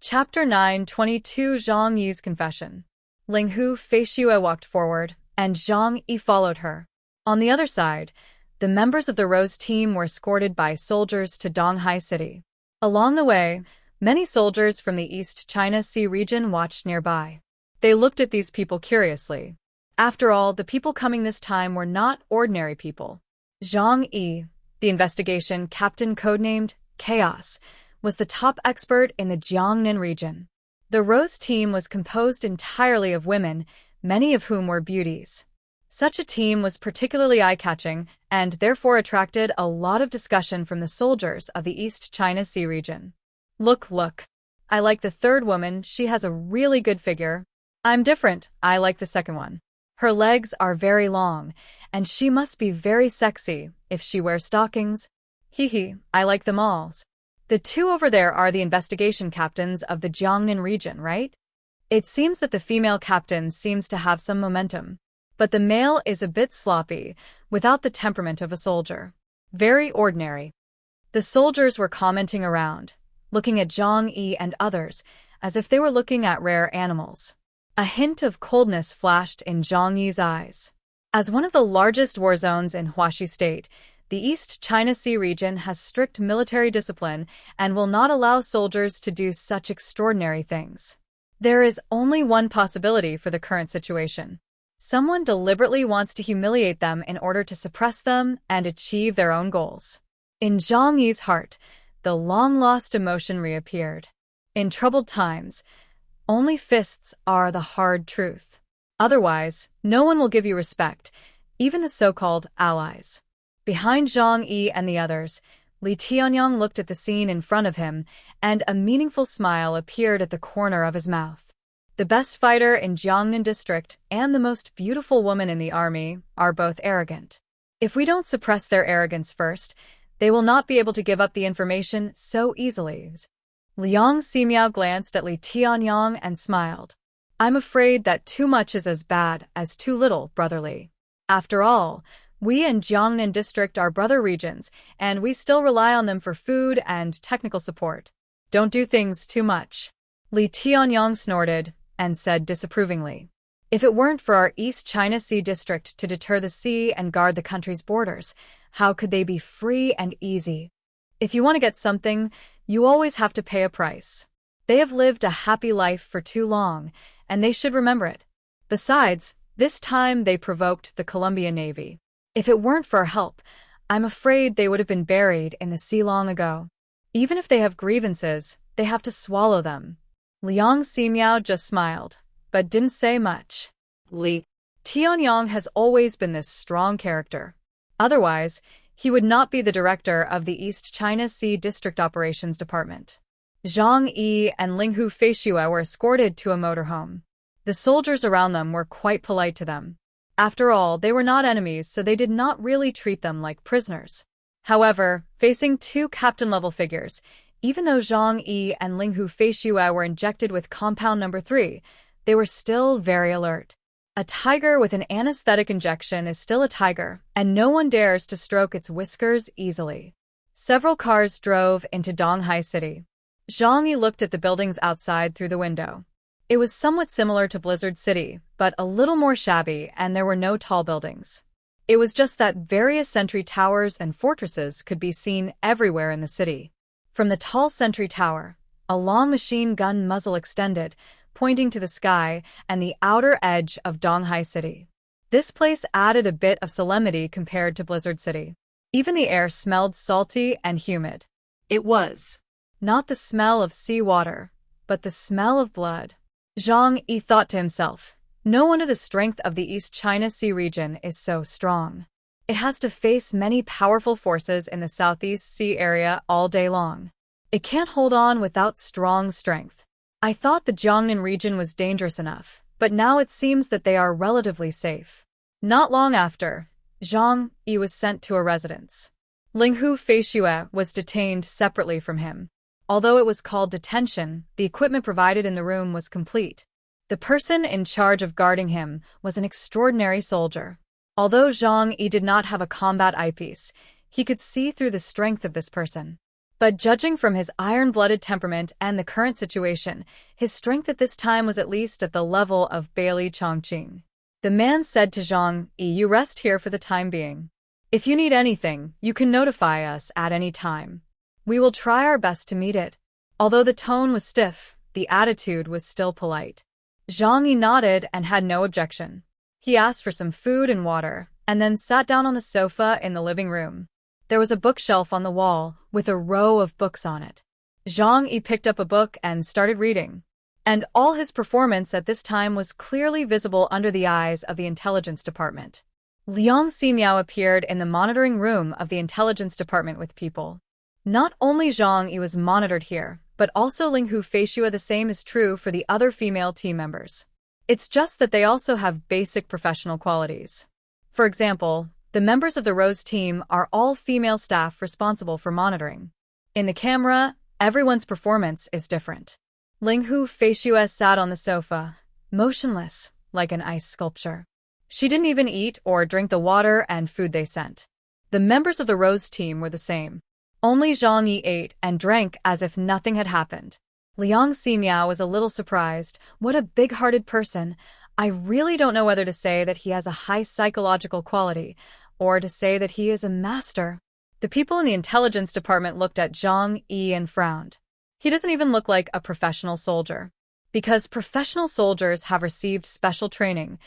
Chapter 9:22 Zhang Yi's Confession. Ling Hu Feishue walked forward, and Zhang Yi followed her. On the other side, the members of the Rose team were escorted by soldiers to Donghai City. Along the way, many soldiers from the East China Sea region watched nearby. They looked at these people curiously. After all, the people coming this time were not ordinary people. Zhang Yi, the investigation captain codenamed Chaos, was the top expert in the Jiangnan region. The Rose team was composed entirely of women, many of whom were beauties. Such a team was particularly eye-catching and therefore attracted a lot of discussion from the soldiers of the East China Sea region. Look. I like the third woman, she has a really good figure. I'm different, I like the second one. Her legs are very long, and she must be very sexy if she wears stockings. I like them all. The two over there are the investigation captains of the Jiangnan region, right? It seems that the female captain seems to have some momentum, but the male is a bit sloppy, without the temperament of a soldier. Very ordinary. The soldiers were commenting around, looking at Zhang Yi and others, as if they were looking at rare animals. A hint of coldness flashed in Zhang Yi's eyes. As one of the largest war zones in Huaxi State, the East China Sea region has strict military discipline and will not allow soldiers to do such extraordinary things. There is only one possibility for the current situation. Someone deliberately wants to humiliate them in order to suppress them and achieve their own goals. In Zhang Yi's heart, the long-lost emotion reappeared. In troubled times, only fists are the hard truth. Otherwise, no one will give you respect, even the so-called allies. Behind Zhang Yi and the others, Li Tianyang looked at the scene in front of him, and a meaningful smile appeared at the corner of his mouth. The best fighter in Jiangnan district and the most beautiful woman in the army are both arrogant. If we don't suppress their arrogance first, they will not be able to give up the information so easily. Liang Ximiao glanced at Li Tianyang and smiled. I'm afraid that too much is as bad as too little, brotherly. After all, we and Jiangnan district are brother regions, and we still rely on them for food and technical support. Don't do things too much. Li Tianyang snorted and said disapprovingly. If it weren't for our East China Sea district to deter the sea and guard the country's borders, how could they be free and easy? If you want to get something, you always have to pay a price. They have lived a happy life for too long, and they should remember it. Besides, this time they provoked the Colombian Navy. If it weren't for our help, I'm afraid they would have been buried in the sea long ago. Even if they have grievances, they have to swallow them. Liang Ximiao just smiled, but didn't say much. Li Tianyang has always been this strong character. Otherwise, he would not be the director of the East China Sea District Operations Department. Zhang Yi and Ling Hu Feishue were escorted to a motorhome. The soldiers around them were quite polite to them. After all, they were not enemies, so they did not really treat them like prisoners. However, facing two captain-level figures, even though Zhang Yi and Ling Hu Feishue were injected with compound number 3, they were still very alert. A tiger with an anesthetic injection is still a tiger, and no one dares to stroke its whiskers easily. Several cars drove into Donghai City. Zhang Yi looked at the buildings outside through the window. It was somewhat similar to Blizzard City, but a little more shabby, and there were no tall buildings. It was just that various sentry towers and fortresses could be seen everywhere in the city. From the tall sentry tower, a long machine gun muzzle extended, pointing to the sky and the outer edge of Donghai City. This place added a bit of solemnity compared to Blizzard City. Even the air smelled salty and humid. It was not the smell of seawater, but the smell of blood. Zhang Yi thought to himself, no wonder the strength of the East China Sea region is so strong. It has to face many powerful forces in the Southeast Sea area all day long. It can't hold on without strong strength. I thought the Jiangnan region was dangerous enough, but now it seems that they are relatively safe. Not long after, Zhang Yi was sent to a residence. Ling Hu Feishue was detained separately from him. Although it was called detention, the equipment provided in the room was complete. The person in charge of guarding him was an extraordinary soldier. Although Zhang Yi did not have a combat eyepiece, he could see through the strength of this person. But judging from his iron-blooded temperament and the current situation, his strength at this time was at least at the level of Bailey Chongqing. The man said to Zhang Yi, "You rest here for the time being. If you need anything, you can notify us at any time. We will try our best to meet it." Although the tone was stiff, the attitude was still polite. Zhang Yi nodded and had no objection. He asked for some food and water, and then sat down on the sofa in the living room. There was a bookshelf on the wall, with a row of books on it. Zhang Yi picked up a book and started reading. And all his performance at this time was clearly visible under the eyes of the intelligence department. Liang Ximiao appeared in the monitoring room of the intelligence department with people. Not only Zhang Yi was monitored here, but also Ling Hu Feishua. The same is true for the other female team members. It's just that they also have basic professional qualities. For example, the members of the Rose team are all female staff responsible for monitoring. In the camera, everyone's performance is different. Ling Hu Feishua sat on the sofa, motionless, like an ice sculpture. She didn't even eat or drink the water and food they sent. The members of the Rose team were the same. Only Zhang Yi ate and drank as if nothing had happened. Liang Ximiao was a little surprised. What a big-hearted person. I really don't know whether to say that he has a high psychological quality, or to say that he is a master. The people in the intelligence department looked at Zhang Yi and frowned. He doesn't even look like a professional soldier. Because professional soldiers have received special training,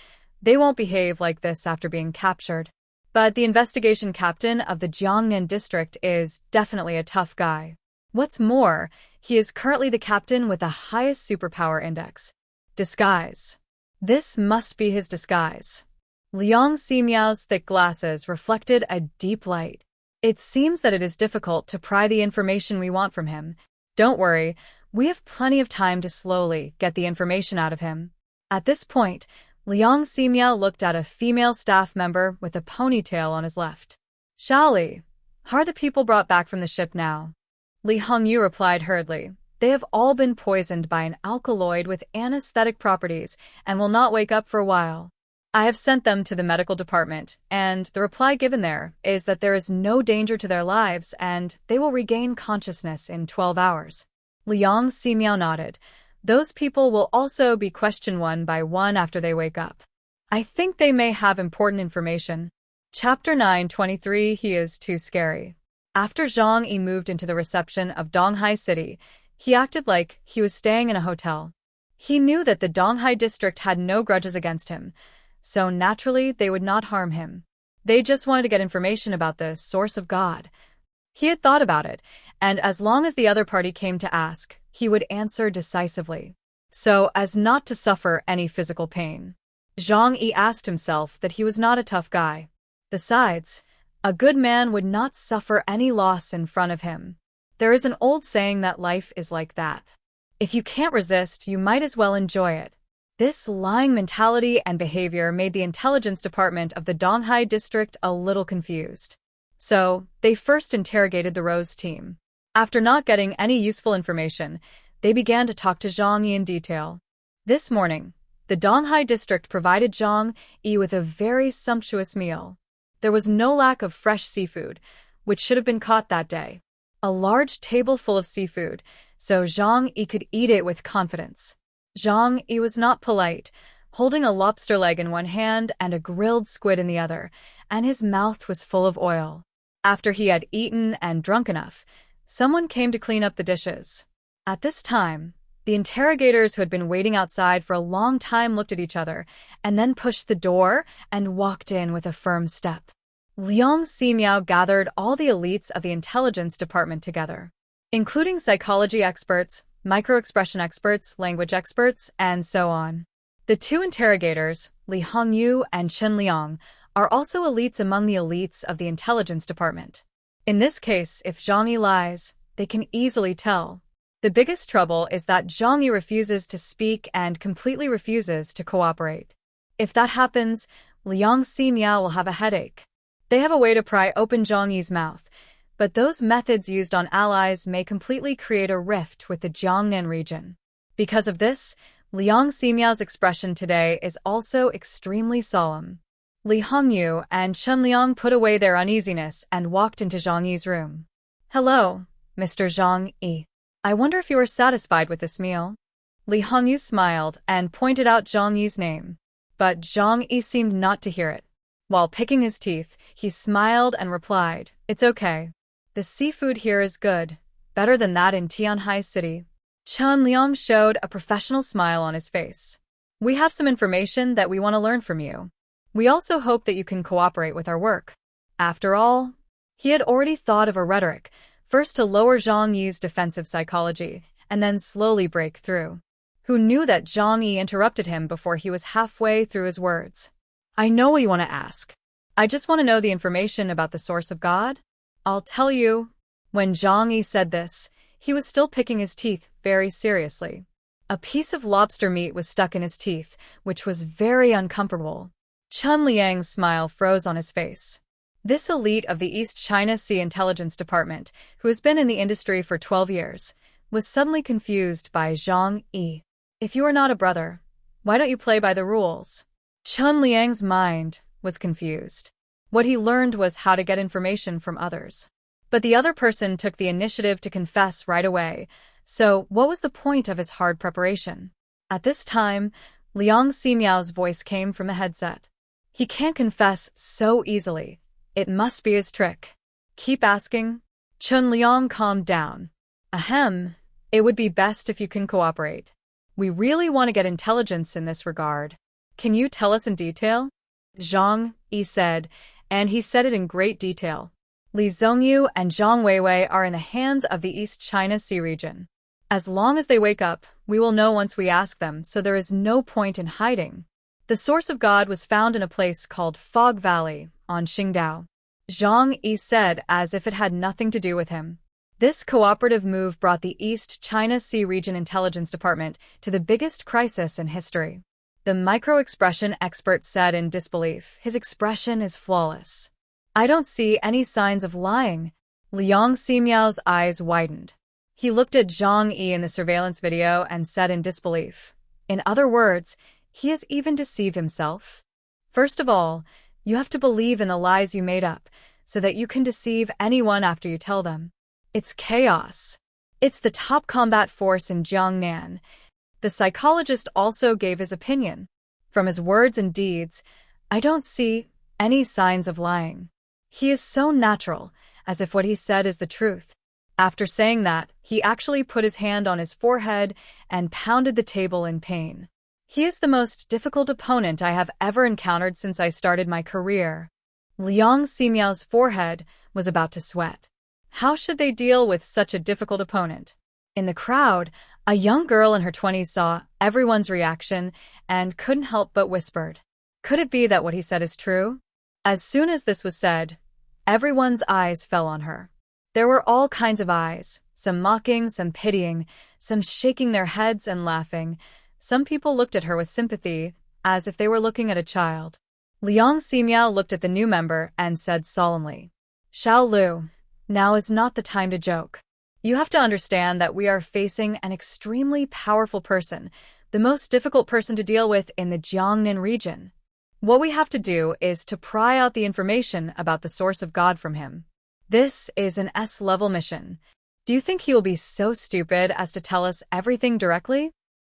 they won't behave like this after being captured. But the investigation captain of the Jiangnan district is definitely a tough guy. What's more, he is currently the captain with the highest superpower index. Disguise. This must be his disguise. Liang Ximiao's thick glasses reflected a deep light. It seems that it is difficult to pry the information we want from him. Don't worry, we have plenty of time to slowly get the information out of him. At this point, Liang Ximiao looked at a female staff member with a ponytail on his left. "Shali, how are the people brought back from the ship now?" Li Hongyu replied hurriedly. "They have all been poisoned by an alkaloid with anesthetic properties and will not wake up for a while. I have sent them to the medical department, and the reply given there is that there is no danger to their lives and they will regain consciousness in 12 hours. Liang Ximiao nodded. "Those people will also be questioned one by one after they wake up. I think they may have important information." Chapter 923. He is too scary. After Zhang Yi moved into the reception of Donghai City, he acted like he was staying in a hotel. He knew that the Donghai district had no grudges against him, so naturally they would not harm him. They just wanted to get information about the source of God. He had thought about it, and as long as the other party came to ask, he would answer decisively, so as not to suffer any physical pain. Zhang Yi asked himself that he was not a tough guy. Besides, a good man would not suffer any loss in front of him. There is an old saying that life is like that. If you can't resist, you might as well enjoy it. This lying mentality and behavior made the intelligence department of the Donghai district a little confused. So, they first interrogated the Rose team. After not getting any useful information, they began to talk to Zhang Yi in detail. This morning, the Donghai district provided Zhang Yi with a very sumptuous meal. There was no lack of fresh seafood, which should have been caught that day. A large table full of seafood, so Zhang Yi could eat it with confidence. Zhang Yi was not polite, holding a lobster leg in one hand and a grilled squid in the other, and his mouth was full of oil. After he had eaten and drunk enough, someone came to clean up the dishes. At this time, the interrogators who had been waiting outside for a long time looked at each other, and then pushed the door and walked in with a firm step. Liang Ximiao gathered all the elites of the intelligence department together, including psychology experts, microexpression experts, language experts, and so on. The two interrogators, Li Hongyu and Chen Liang, are also elites among the elites of the intelligence department. In this case, if Zhang Yi lies, they can easily tell. The biggest trouble is that Zhang Yi refuses to speak and completely refuses to cooperate. If that happens, Liang Ximiao will have a headache. They have a way to pry open Zhang Yi's mouth, but those methods used on allies may completely create a rift with the Jiangnan region. Because of this, Liang Ximiao's expression today is also extremely solemn. Li Hongyu and Chen Liang put away their uneasiness and walked into Zhang Yi's room. "Hello, Mr. Zhang Yi. I wonder if you are satisfied with this meal? Li Hongyu smiled and pointed out Zhang Yi's name. But Zhang Yi seemed not to hear it. While picking his teeth, he smiled and replied, "It's okay. The seafood here is good, better than that in Tianhai City." Chen Liang showed a professional smile on his face. "We have some information that we want to learn from you. We also hope that you can cooperate with our work." After all, he had already thought of a rhetoric, first to lower Zhang Yi's defensive psychology, and then slowly break through. Who knew that Zhang Yi interrupted him before he was halfway through his words? "I know what you want to ask. I just want to know the information about the source of God. I'll tell you." When Zhang Yi said this, he was still picking his teeth very seriously. A piece of lobster meat was stuck in his teeth, which was very uncomfortable. Chen Liang's smile froze on his face. This elite of the East China Sea Intelligence Department, who has been in the industry for 12 years, was suddenly confused by Zhang Yi. "If you are not a brother, why don't you play by the rules?" Chen Liang's mind was confused. What he learned was how to get information from others. But the other person took the initiative to confess right away, so what was the point of his hard preparation? At this time, Liang Ximiao's voice came from the headset. "He can't confess so easily. It must be his trick. Keep asking." Chen Liang calmed down. "Ahem, it would be best if you can cooperate. We really want to get intelligence in this regard. Can you tell us in detail?" Zhang Yi said, and he said it in great detail. "Li Zhongyu and Zhang Weiwei are in the hands of the East China Sea region. As long as they wake up, we will know once we ask them, so there is no point in hiding. The source of God was found in a place called Fog Valley, on Qingdao," Zhang Yi said as if it had nothing to do with him. This cooperative move brought the East China Sea Region Intelligence Department to the biggest crisis in history. The micro-expression expert said in disbelief, "His expression is flawless. I don't see any signs of lying." Liang Ximiao's eyes widened. He looked at Zhang Yi in the surveillance video and said in disbelief, "In other words, he has even deceived himself? First of all, you have to believe in the lies you made up, so that you can deceive anyone after you tell them. It's chaos. It's the top combat force in Jiangnan." The psychologist also gave his opinion. "From his words and deeds, I don't see any signs of lying. He is so natural, as if what he said is the truth." After saying that, he actually put his hand on his forehead and pounded the table in pain. "He is the most difficult opponent I have ever encountered since I started my career." Liang Ximiao's forehead was about to sweat. How should they deal with such a difficult opponent? In the crowd, a young girl in her 20s saw everyone's reaction and couldn't help but whispered, "Could it be that what he said is true?" As soon as this was said, everyone's eyes fell on her. There were all kinds of eyes, some mocking, some pitying, some shaking their heads and laughing. Some people looked at her with sympathy, as if they were looking at a child. Liang Ximiao looked at the new member and said solemnly, "Xiao Lu, now is not the time to joke. You have to understand that we are facing an extremely powerful person, the most difficult person to deal with in the Jiangnan region. What we have to do is to pry out the information about the source of God from him. This is an S-level mission. Do you think he will be so stupid as to tell us everything directly?"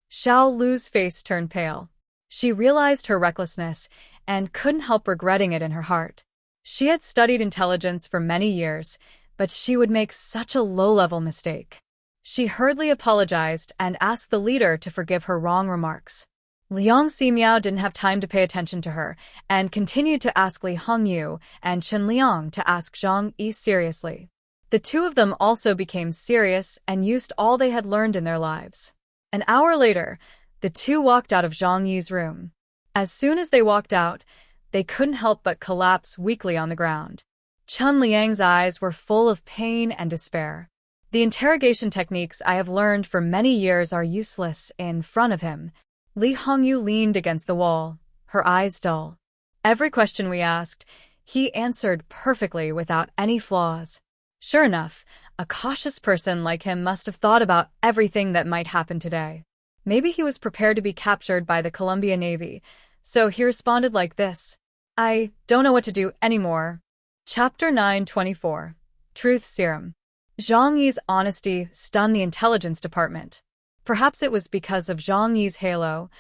Xiao Lu's face turned pale. She realized her recklessness and couldn't help regretting it in her heart. She had studied intelligence for many years, but she would make such a low-level mistake. She hurriedly apologized and asked the leader to forgive her wrong remarks. Liang Ximiao didn't have time to pay attention to her and continued to ask Li Hongyu and Chen Liang to ask Zhang Yi seriously. The two of them also became serious and used all they had learned in their lives. An hour later, the two walked out of Zhang Yi's room. As soon as they walked out, they couldn't help but collapse weakly on the ground. Chen Liang's eyes were full of pain and despair. "The interrogation techniques I have learned for many years are useless in front of him." Li Hongyu leaned against the wall, her eyes dull. "Every question we asked, he answered perfectly without any flaws. Sure enough, a cautious person like him must have thought about everything that might happen today. Maybe he was prepared to be captured by the Columbia Navy, so he responded like this. I don't know what to do anymore." Chapter 924. Truth Serum. Zhang Yi's honesty stunned the intelligence department. Perhaps it was because of Zhang Yi's halo,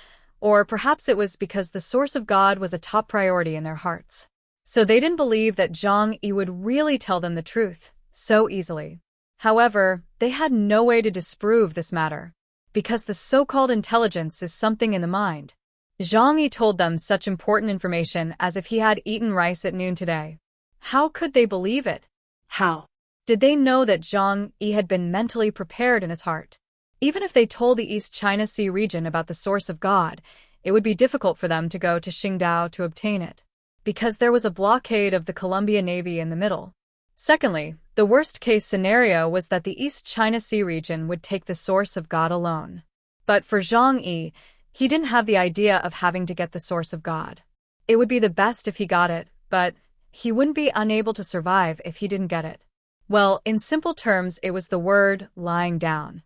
or perhaps it was because the source of God was a top priority in their hearts. So they didn't believe that Zhang Yi would really tell them the truth so easily. However, they had no way to disprove this matter, because the so-called intelligence is something in the mind. Zhang Yi told them such important information as if he had eaten rice at noon today. How could they believe it? How? Did they know that Zhang Yi had been mentally prepared in his heart? Even if they told the East China Sea region about the source of God, it would be difficult for them to go to Qingdao to obtain it, because there was a blockade of the Columbia Navy in the middle. Secondly, the worst-case scenario was that the East China Sea region would take the source of God alone. But for Zhang Yi, he didn't have the idea of having to get the source of God. It would be the best if he got it, but he wouldn't be unable to survive if he didn't get it. Well, in simple terms, it was the word lying down.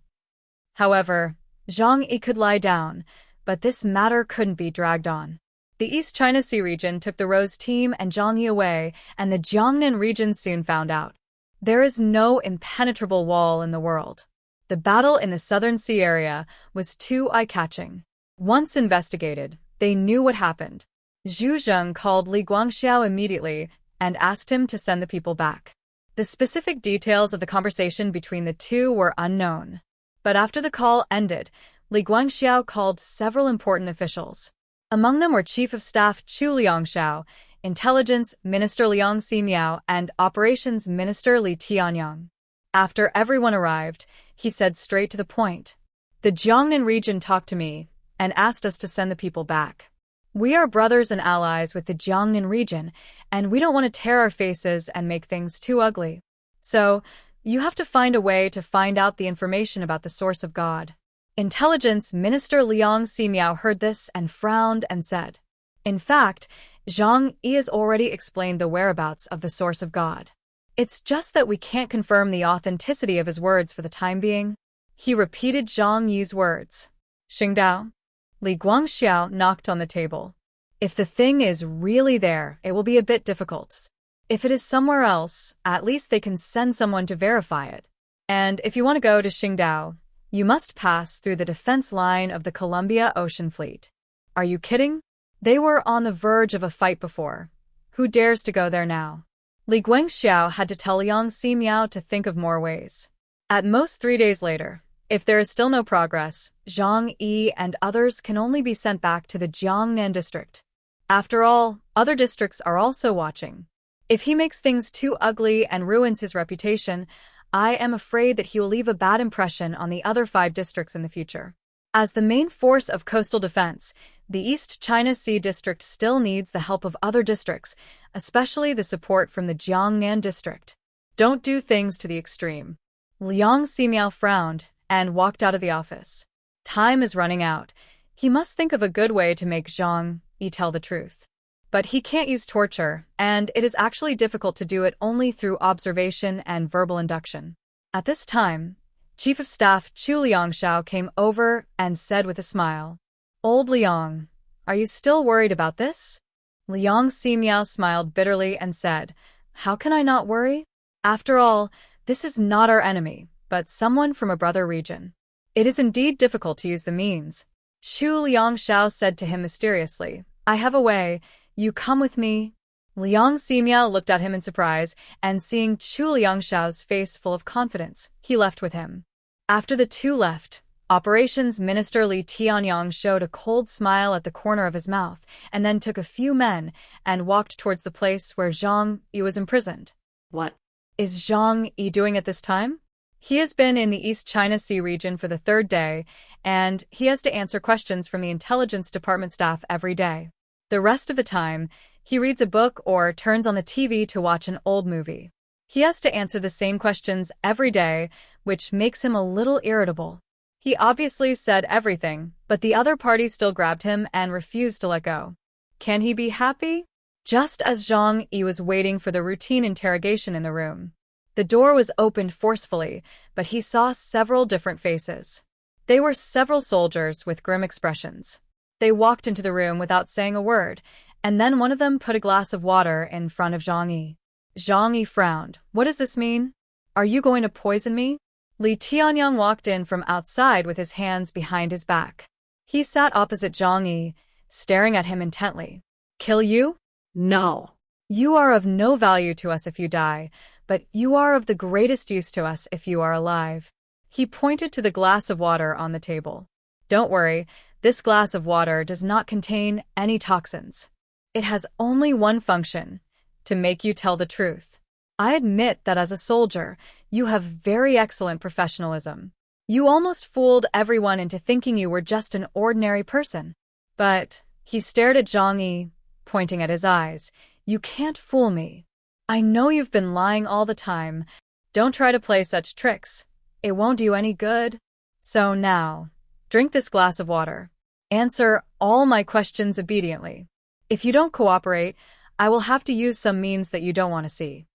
However, Zhang Yi could lie down, but this matter couldn't be dragged on. The East China Sea region took the Rose team and Zhang Yi away, and the Jiangnan region soon found out. There is no impenetrable wall in the world. The battle in the Southern Sea area was too eye-catching. Once investigated, they knew what happened. Zhu Zheng called Li Guangxiao immediately and asked him to send the people back. The specific details of the conversation between the two were unknown. But after the call ended, Li Guangxiao called several important officials. Among them were Chief of Staff Chu Liangxiao, Intelligence Minister Liang Ximiao, and Operations Minister Li Tianyang. After everyone arrived, he said straight to the point. The Jiangnan region talked to me and asked us to send the people back. We are brothers and allies with the Jiangnan region, and we don't want to tear our faces and make things too ugly. So, you have to find a way to find out the information about the source of God. Intelligence Minister Liang Ximiao heard this and frowned and said, in fact, Zhang Yi has already explained the whereabouts of the source of God. It's just that we can't confirm the authenticity of his words for the time being. He repeated Zhang Yi's words. Qingdao. Li Guangxiao knocked on the table. If the thing is really there, it will be a bit difficult. If it is somewhere else, at least they can send someone to verify it. And if you want to go to Qingdao, you must pass through the defense line of the Columbia Ocean Fleet. Are you kidding? They were on the verge of a fight before. Who dares to go there now? Li Guangxiao had to tell Liang Ximiao to think of more ways. At most 3 days later, if there is still no progress, Zhang Yi and others can only be sent back to the Jiangnan district. After all, other districts are also watching. If he makes things too ugly and ruins his reputation, I am afraid that he will leave a bad impression on the other 5 districts in the future. As the main force of coastal defense, the East China Sea district still needs the help of other districts, especially the support from the Jiangnan district. Don't do things to the extreme. Liang Ximiao frowned and walked out of the office. Time is running out. He must think of a good way to make Zhang Yi tell the truth. But he can't use torture, and it is actually difficult to do it only through observation and verbal induction. At this time, Chief of Staff Chu Liangxiao came over and said with a smile, Old Liang, are you still worried about this? Liang Ximiao smiled bitterly and said, How can I not worry? After all, this is not our enemy, but someone from a brother region. It is indeed difficult to use the means. Chu Liangxiao said to him mysteriously, I have a way. You come with me? Liang Ximiao looked at him in surprise, and seeing Chu Liangxiao's face full of confidence, he left with him. After the two left, Operations Minister Li Tianyang showed a cold smile at the corner of his mouth, and then took a few men and walked towards the place where Zhang Yi was imprisoned. What is Zhang Yi doing at this time? He has been in the East China Sea region for the 3rd day, and he has to answer questions from the intelligence department staff every day. The rest of the time, he reads a book or turns on the TV to watch an old movie. He has to answer the same questions every day, which makes him a little irritable. He obviously said everything, but the other party still grabbed him and refused to let go. Can he be happy? Just as Zhang Yi was waiting for the routine interrogation in the room, the door was opened forcefully, but he saw several different faces. They were several soldiers with grim expressions. They walked into the room without saying a word, and then one of them put a glass of water in front of Zhang Yi. Zhang Yi frowned. What does this mean? Are you going to poison me? Li Tianyang walked in from outside with his hands behind his back. He sat opposite Zhang Yi, staring at him intently. Kill you? No. You are of no value to us if you die, but you are of the greatest use to us if you are alive. He pointed to the glass of water on the table. Don't worry, this glass of water does not contain any toxins. It has only one function, to make you tell the truth. I admit that as a soldier, you have very excellent professionalism. You almost fooled everyone into thinking you were just an ordinary person. But he stared at Zhang Yi, pointing at his eyes. You can't fool me. I know you've been lying all the time. Don't try to play such tricks. It won't do any good. So now, drink this glass of water. Answer all my questions obediently. If you don't cooperate, I will have to use some means that you don't want to see.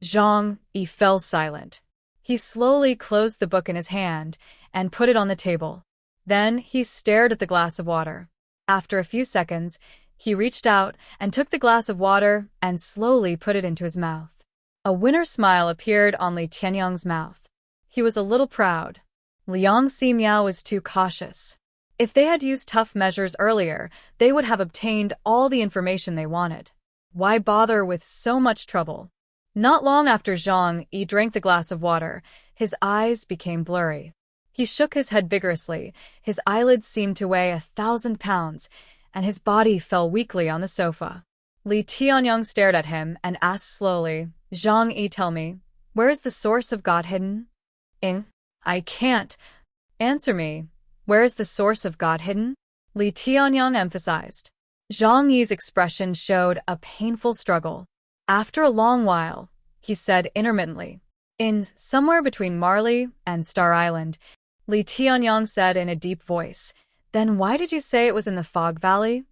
Zhang Yi fell silent. He slowly closed the book in his hand and put it on the table. Then he stared at the glass of water. After a few seconds, he reached out and took the glass of water and slowly put it into his mouth. A winner smile appeared on Li Tianyang's mouth. He was a little proud. Liang Ximiao was too cautious. If they had used tough measures earlier, they would have obtained all the information they wanted. Why bother with so much trouble? Not long after Zhang Yi drank the glass of water, his eyes became blurry. He shook his head vigorously, his eyelids seemed to weigh 1,000 pounds, and his body fell weakly on the sofa. Li Tianyang stared at him and asked slowly, Zhang Yi, tell me, where is the source of God hidden? I can't. Answer me, where is the source of God hidden? Li Tianyang emphasized. Zhang Yi's expression showed a painful struggle. After a long while, he said intermittently, in somewhere between Marley and Star Island. Li Tianyang said in a deep voice, then why did you say it was in the Fog Valley?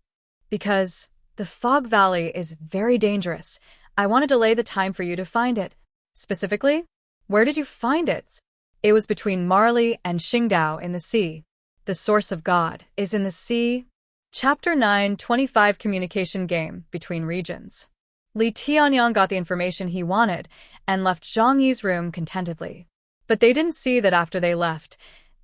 Because the Fog Valley is very dangerous. I want to delay the time for you to find it. Specifically, where did you find it? It was between Marley and Qingdao in the sea. The source of God is in the sea. Chapter 9, 25 Communication Game Between Regions. Li Tianyang got the information he wanted and left Zhang Yi's room contentedly. But they didn't see that after they left,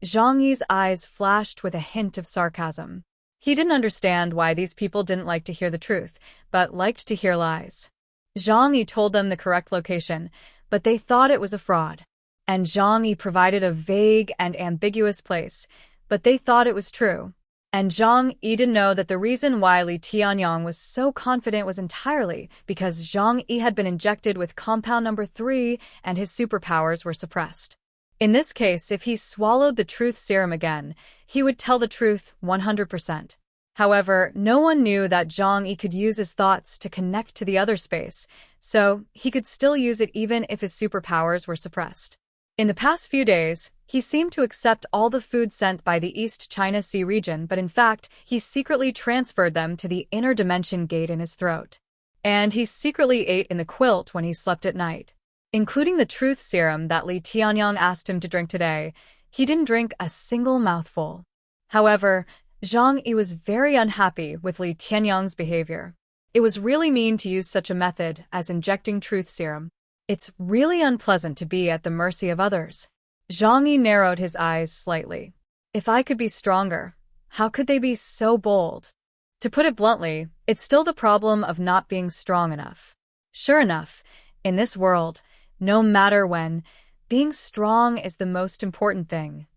Zhang Yi's eyes flashed with a hint of sarcasm. He didn't understand why these people didn't like to hear the truth, but liked to hear lies. Zhang Yi told them the correct location, but they thought it was a fraud. And Zhang Yi provided a vague and ambiguous place, but they thought it was true. And Zhang Yi didn't know that the reason why Li Tianyang was so confident was entirely because Zhang Yi had been injected with compound number 3 and his superpowers were suppressed. In this case, if he swallowed the truth serum again, he would tell the truth 100%. However, no one knew that Zhang Yi could use his thoughts to connect to the other space, so he could still use it even if his superpowers were suppressed. In the past few days, he seemed to accept all the food sent by the East China Sea region, but in fact, he secretly transferred them to the inner dimension gate in his throat. And he secretly ate in the quilt when he slept at night. Including the truth serum that Li Tianyang asked him to drink today, he didn't drink a single mouthful. However, Zhang Yi was very unhappy with Li Tianyang's behavior. It was really mean to use such a method as injecting truth serum. It's really unpleasant to be at the mercy of others. Zhang Yi narrowed his eyes slightly. If I could be stronger, how could they be so bold? To put it bluntly, it's still the problem of not being strong enough. Sure enough, in this world, no matter when, being strong is the most important thing.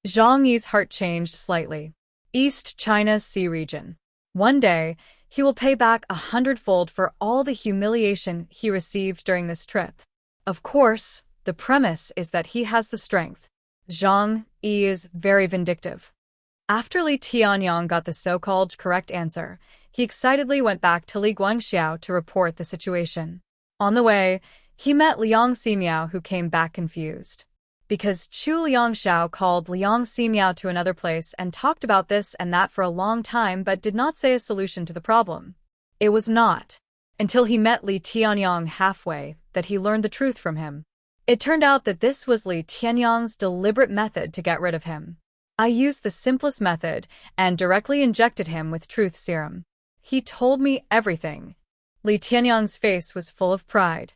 Zhang Yi's heart changed slightly. East China Sea region. One day, he will pay back 100-fold for all the humiliation he received during this trip. Of course, the premise is that he has the strength. Zhang Yi is very vindictive. After Li Tianyang got the so-called correct answer, he excitedly went back to Li Guangxiao to report the situation. On the way, he met Liang Ximiao, who came back confused. Because Chu Liangxiao called Liang Ximiao to another place and talked about this and that for a long time but did not say a solution to the problem. It was not until he met Li Tianyang halfway that he learned the truth from him. It turned out that this was Li Tianyang's deliberate method to get rid of him. I used the simplest method and directly injected him with truth serum. He told me everything. Li Tianyang's face was full of pride.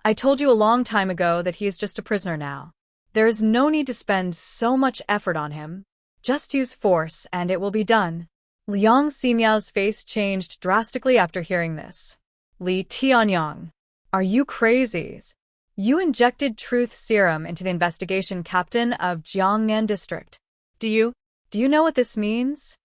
I told you a long time ago that he is just a prisoner now. There is no need to spend so much effort on him. Just use force and it will be done. Liang Ximiao's face changed drastically after hearing this. Li Tianyang, are you crazy? You injected truth serum into the investigation captain of Jiangnan district. Do you know what this means?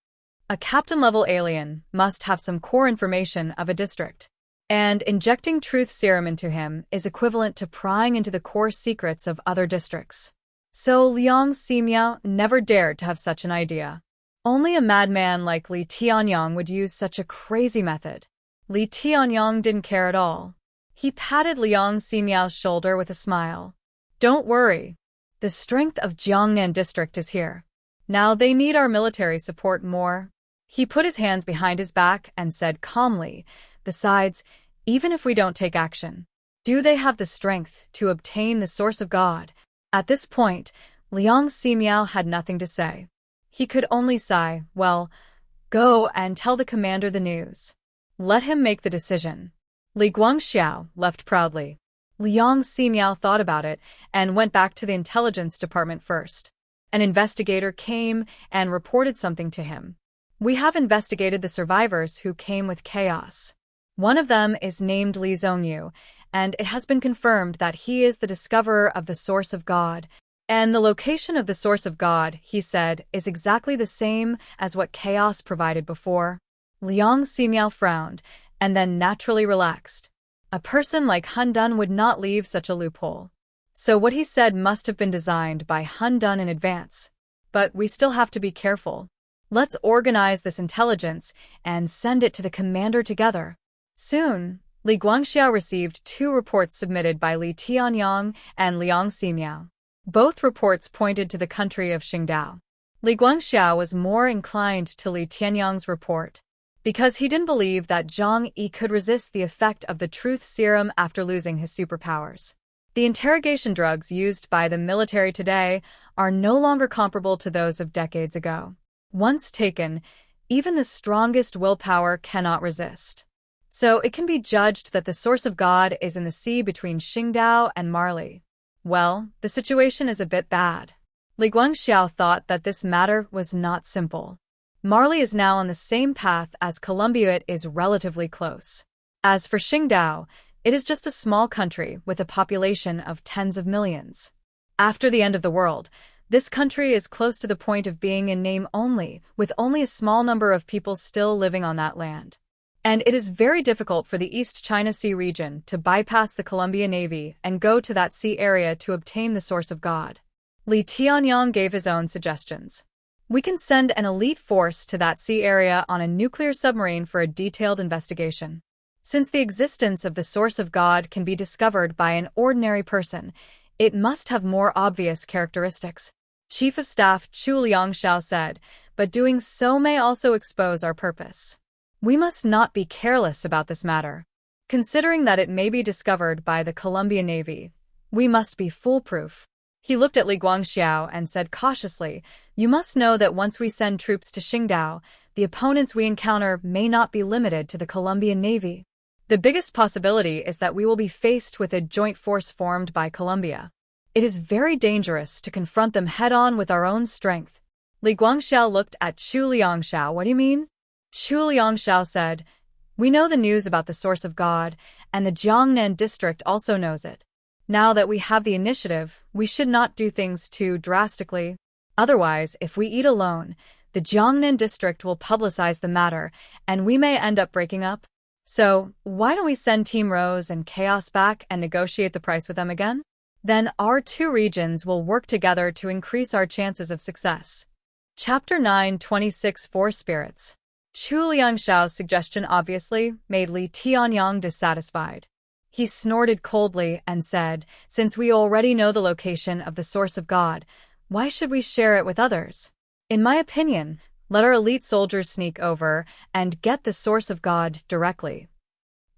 A captain-level alien must have some core information of a district. And injecting truth serum into him is equivalent to prying into the core secrets of other districts. So Liang Ximiao never dared to have such an idea. Only a madman like Li Tianyang would use such a crazy method. Li Tianyang didn't care at all. He patted Liang Ximiao's shoulder with a smile. Don't worry. The strength of Jiangnan district is here. Now they need our military support more. He put his hands behind his back and said calmly, besides, even if we don't take action, do they have the strength to obtain the source of God? At this point, Liang Ximiao had nothing to say. He could only sigh, well, go and tell the commander the news. Let him make the decision. Li Guangxiao left proudly. Liang Ximiao thought about it and went back to the intelligence department first. An investigator came and reported something to him. We have investigated the survivors who came with chaos. One of them is named Li Zhongyu, and it has been confirmed that he is the discoverer of the source of God. And the location of the source of God, he said, is exactly the same as what chaos provided before. Liang Ximiao frowned, and then naturally relaxed. A person like Han Dun would not leave such a loophole. So what he said must have been designed by Han Dun in advance. But we still have to be careful. Let's organize this intelligence and send it to the commander together. Soon, Li Guangxiao received 2 reports submitted by Li Tianyang and Liang Ximiao. Both reports pointed to the country of Qingdao. Li Guangxiao was more inclined to Li Tianyang's report, because he didn't believe that Zhang Yi could resist the effect of the truth serum after losing his superpowers. The interrogation drugs used by the military today are no longer comparable to those of decades ago. Once taken, even the strongest willpower cannot resist. So it can be judged that the source of God is in the sea between Qingdao and Marley. Well, the situation is a bit bad. Li Guangxiao thought that this matter was not simple. Marley is now on the same path as Colombia. It is relatively close. As for Qingdao, it is just a small country with a population of tens of millions. After the end of the world, this country is close to the point of being in name only, with only a small number of people still living on that land. And it is very difficult for the East China Sea region to bypass the Colombian Navy and go to that sea area to obtain the source of God. Li Tianyang gave his own suggestions. We can send an elite force to that sea area on a nuclear submarine for a detailed investigation. Since the existence of the source of God can be discovered by an ordinary person, it must have more obvious characteristics. Chief of Staff Chu Liangxiao said, but doing so may also expose our purpose. We must not be careless about this matter. Considering that it may be discovered by the Colombian Navy, we must be foolproof. He looked at Li Guangxiao and said cautiously, you must know that once we send troops to Qingdao, the opponents we encounter may not be limited to the Colombian Navy. The biggest possibility is that we will be faced with a joint force formed by Colombia. It is very dangerous to confront them head-on with our own strength. Li Guangxiao looked at Chu Liangxiao. What do you mean? Chu Liangxiao said, we know the news about the source of God, and the Jiangnan district also knows it. Now that we have the initiative, we should not do things too drastically. Otherwise, if we eat alone, the Jiangnan district will publicize the matter, and we may end up breaking up. So, why don't we send Team Rose and Chaos back and negotiate the price with them again? Then our 2 regions will work together to increase our chances of success. Chapter 9:26 Four Spirits. Chu Liangxiao's suggestion obviously made Li Tianyang dissatisfied. He snorted coldly and said, since we already know the location of the source of God, why should we share it with others? In my opinion, let our elite soldiers sneak over and get the source of God directly.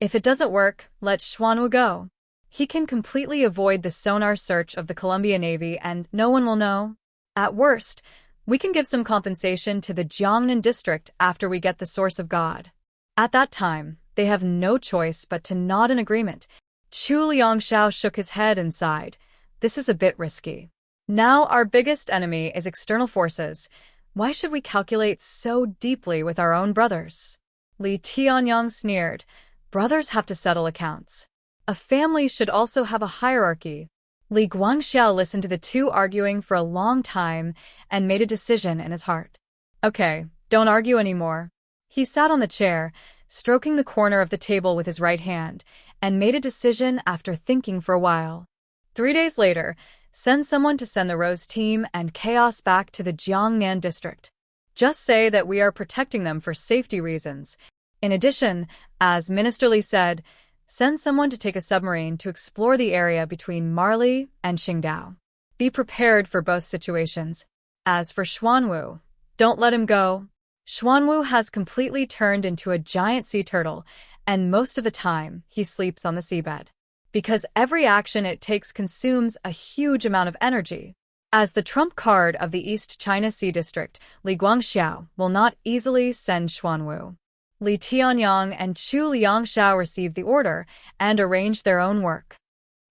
If it doesn't work, let Xuanwu go. He can completely avoid the sonar search of the Colombian Navy and no one will know. At worst, we can give some compensation to the Jiangnan district after we get the source of God. At that time, they have no choice but to nod in agreement. Chu Liangshao shook his head and sighed. This is a bit risky. Now our biggest enemy is external forces. Why should we calculate so deeply with our own brothers? Li Tianyang sneered. Brothers have to settle accounts. A family should also have a hierarchy. Li Guangxiao listened to the two arguing for a long time and made a decision in his heart. Okay, don't argue anymore. He sat on the chair, stroking the corner of the table with his right hand, and made a decision after thinking for a while. 3 days later, send someone to send the Rose team and Chaos back to the Jiangnan district. Just say that we are protecting them for safety reasons. In addition, as Minister Li said, send someone to take a submarine to explore the area between Marli and Qingdao. Be prepared for both situations. As for Xuanwu, don't let him go. Xuanwu has completely turned into a giant sea turtle, and most of the time he sleeps on the seabed. Because every action it takes consumes a huge amount of energy. As the trump card of the East China Sea District, Li Guangxiao will not easily send Xuanwu. Li Tianyang and Chu Liangshao received the order and arranged their own work.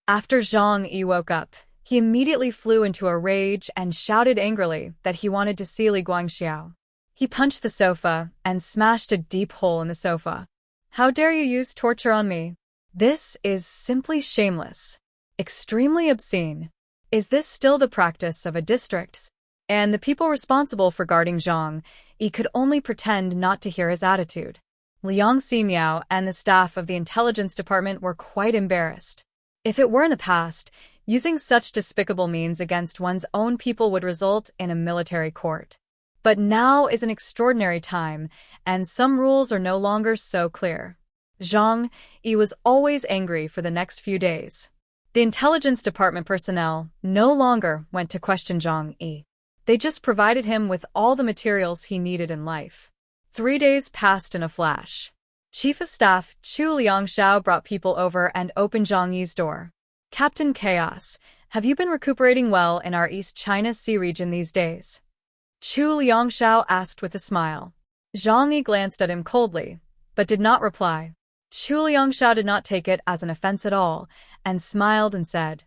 After Zhang Yi woke up, he immediately flew into a rage and shouted angrily that he wanted to see Li Guangxiao. He punched the sofa and smashed a deep hole in the sofa. How dare you use torture on me? This is simply shameless. Extremely obscene. Is this still the practice of a district? And the people responsible for guarding Zhang Yi could only pretend not to hear his attitude. Liang Ximiao and the staff of the intelligence department were quite embarrassed. If it were in the past, using such despicable means against one's own people would result in a military court. But now is an extraordinary time, and some rules are no longer so clear. Zhang Yi was always angry for the next few days. The intelligence department personnel no longer went to question Zhang Yi. They just provided him with all the materials he needed in life. 3 days passed in a flash. Chief of Staff Chu Liangshao brought people over and opened Zhang Yi's door. Captain Chaos, have you been recuperating well in our East China Sea region these days? Chu Liangshao asked with a smile. Zhang Yi glanced at him coldly, but did not reply. Chu Liangshao did not take it as an offense at all, and smiled and said,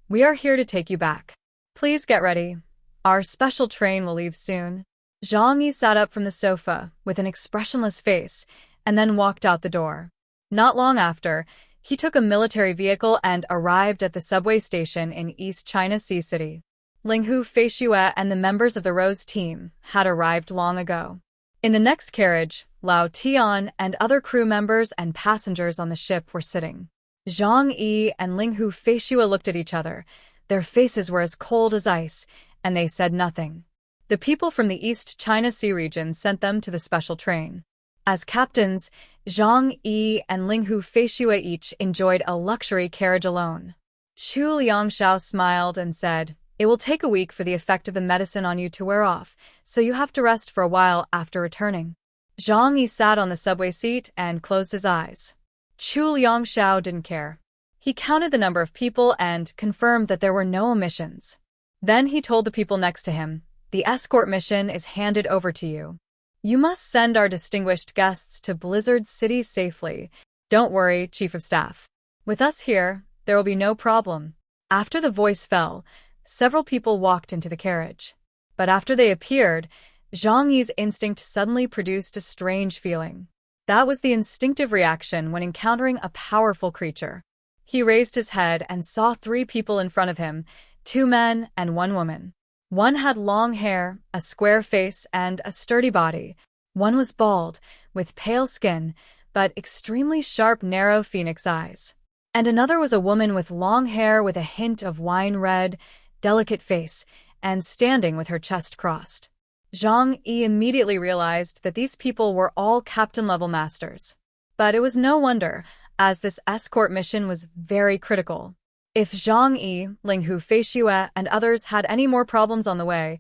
We are here to take you back. Please get ready. Our special train will leave soon. Zhang Yi sat up from the sofa with an expressionless face, and then walked out the door. Not long after, he took a military vehicle and arrived at the subway station in East China Sea City. Linghu Feishue and the members of the Rose team had arrived long ago. In the next carriage, Lao Tian and other crew members and passengers on the ship were sitting. Zhang Yi and Linghu Feishue looked at each other. Their faces were as cold as ice, and they said nothing. The people from the East China Sea region sent them to the special train. As captains, Zhang Yi and Linghu Feishue each enjoyed a luxury carriage alone. Chu Liangshao smiled and said, It will take a week for the effect of the medicine on you to wear off, so you have to rest for a while after returning. Zhang Yi sat on the subway seat and closed his eyes. Chu Liangshao didn't care. He counted the number of people and confirmed that there were no omissions. Then he told the people next to him, The escort mission is handed over to you. You must send our distinguished guests to Blizzard City safely. Don't worry, Chief of Staff. With us here, there will be no problem. After the voice fell, several people walked into the carriage. But after they appeared, Zhang Yi's instinct suddenly produced a strange feeling. That was the instinctive reaction when encountering a powerful creature. He raised his head and saw 3 people in front of him, 2 men and 1 woman. One had long hair, a square face, and a sturdy body. One was bald, with pale skin, but extremely sharp, narrow phoenix eyes. And another was a woman with long hair with a hint of wine red, delicate face, and standing with her chest crossed. Zhang Yi immediately realized that these people were all captain-level masters. But it was no wonder, as this escort mission was very critical. If Zhang Yi, Linghu Feishue, and others had any more problems on the way,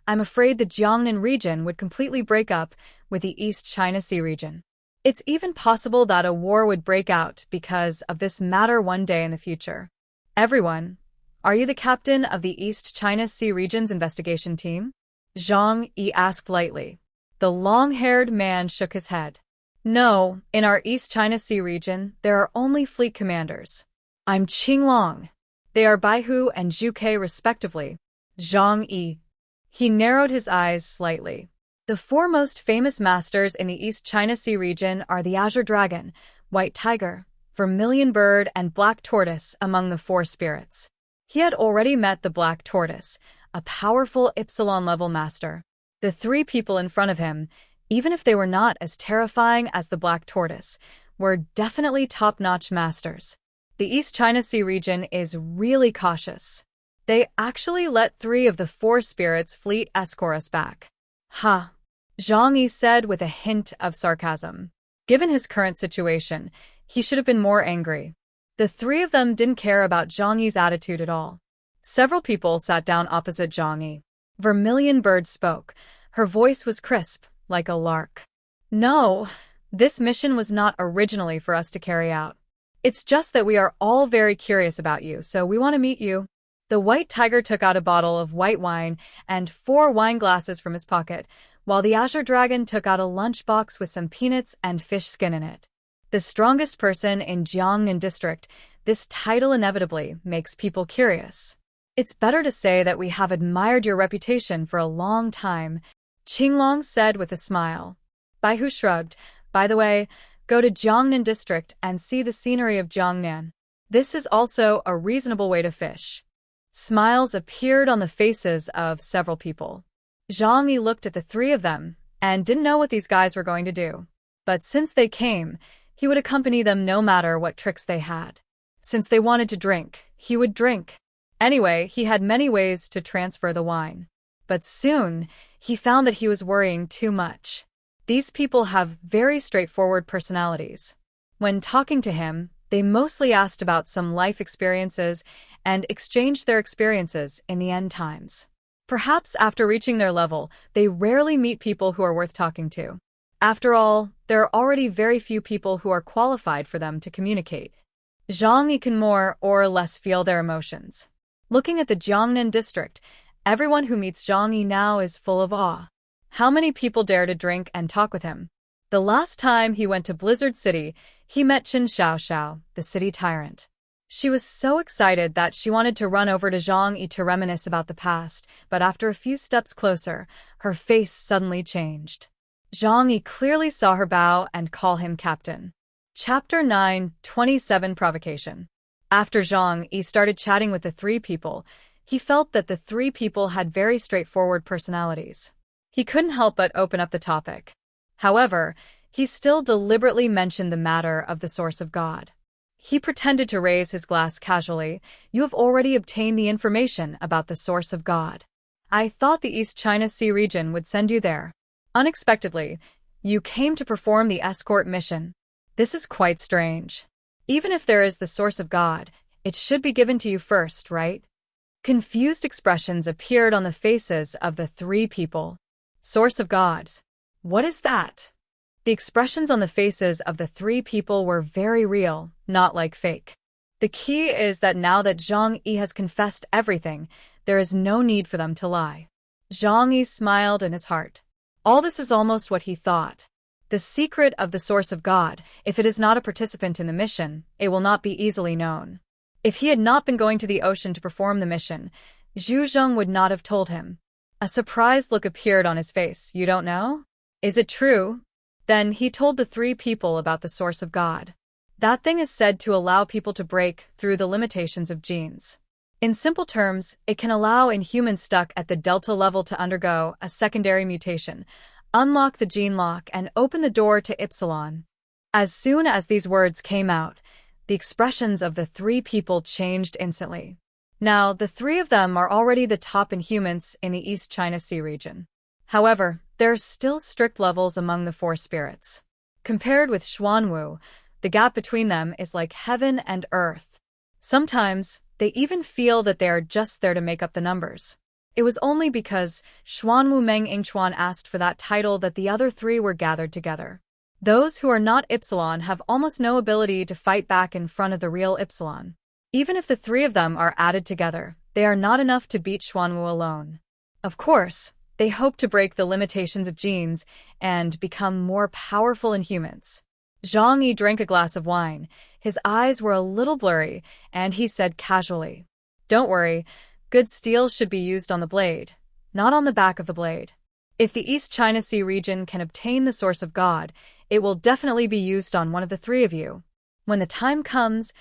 I'm afraid the Jiangnan region would completely break up with the East China Sea region. It's even possible that a war would break out because of this matter one day in the future. Everyone, are you the captain of the East China Sea region's investigation team? Zhang Yi asked lightly. The long-haired man shook his head. No, in our East China Sea region, there are only fleet commanders. I'm Qinglong. They are Baihu and Zhuke respectively. Zhang Yi. He narrowed his eyes slightly. The four most famous masters in the East China Sea region are the Azure Dragon, White Tiger, Vermilion Bird, and Black Tortoise among the four spirits. He had already met the Black Tortoise, a powerful Epsilon-level master. The three people in front of him, even if they were not as terrifying as the Black Tortoise, were definitely top-notch masters. The East China Sea region is really cautious. They actually let 3 of the 4 spirits fleet escort us back. Ha! Zhang Yi said with a hint of sarcasm. Given his current situation, he should have been more angry. The 3 of them didn't care about Zhang Yi's attitude at all. Several people sat down opposite Zhang Yi. Vermilion Bird spoke. Her voice was crisp, like a lark. No, this mission was not originally for us to carry out. It's just that we are all very curious about you, so we want to meet you. The White Tiger took out a bottle of white wine and 4 wine glasses from his pocket, while the Azure Dragon took out a lunchbox with some peanuts and fish skin in it. The strongest person in Jiangnan district, this title inevitably makes people curious. It's better to say that we have admired your reputation for a long time, Qinglong said with a smile. Baihu shrugged. By the way, go to Jiangnan district and see the scenery of Jiangnan. This is also a reasonable way to fish. Smiles appeared on the faces of several people. Zhang Yi looked at the 3 of them and didn't know what these guys were going to do. But since they came, he would accompany them no matter what tricks they had. Since they wanted to drink, he would drink. Anyway, he had many ways to transfer the wine. But soon, he found that he was worrying too much. These people have very straightforward personalities. When talking to him, they mostly asked about some life experiences and exchanged their experiences in the end times. Perhaps after reaching their level, they rarely meet people who are worth talking to. After all, there are already very few people who are qualified for them to communicate. Zhang Yi can more or less feel their emotions. Looking at the Jiangnan district, everyone who meets Zhang Yi now is full of awe. How many people dare to drink and talk with him? The last time he went to Blizzard City, he met Chen Xiaoxiao, the city tyrant. She was so excited that she wanted to run over to Zhang Yi to reminisce about the past, but after a few steps closer, her face suddenly changed. Zhang Yi clearly saw her bow and call him captain. Chapter 9, 27 Provocation. After Zhang Yi started chatting with the 3 people, he felt that the 3 people had very straightforward personalities. He couldn't help but open up the topic. However, he still deliberately mentioned the matter of the source of God. He pretended to raise his glass casually. You have already obtained the information about the source of God. I thought the East China Sea region would send you there. Unexpectedly, you came to perform the escort mission. This is quite strange. Even if there is the source of God, it should be given to you first, right? Confused expressions appeared on the faces of the 3 people. Source of gods. What is that? The expressions on the faces of the 3 people were very real, not like fake. The key is that now that Zhang Yi has confessed everything, there is no need for them to lie. Zhang Yi smiled in his heart. All this is almost what he thought. The secret of the source of God, if it is not a participant in the mission, it will not be easily known. If he had not been going to the ocean to perform the mission, Zhu Zheng would not have told him. A surprised look appeared on his face. You don't know? Is it true? Then he told the 3 people about the source of God. That thing is said to allow people to break through the limitations of genes. In simple terms, it can allow inhumans stuck at the delta level to undergo a secondary mutation, unlock the gene lock, and open the door to Epsilon. As soon as these words came out, the expressions of the 3 people changed instantly. Now, the 3 of them are already the top inhumans in the East China Sea region. However, there are still strict levels among the 4 spirits. Compared with Xuanwu, the gap between them is like heaven and earth. Sometimes, they even feel that they are just there to make up the numbers. It was only because Xuanwu Meng Yingchuan asked for that title that the other 3 were gathered together. Those who are not Epsilon have almost no ability to fight back in front of the real Epsilon. Even if the 3 of them are added together, they are not enough to beat Xuanwu alone. Of course, they hope to break the limitations of genes and become more powerful in humans. Zhang Yi drank a glass of wine. His eyes were a little blurry, and he said casually, "Don't worry, good steel should be used on the blade, not on the back of the blade. If the East China Sea region can obtain the source of God, it will definitely be used on one of the three of you. When the time comes,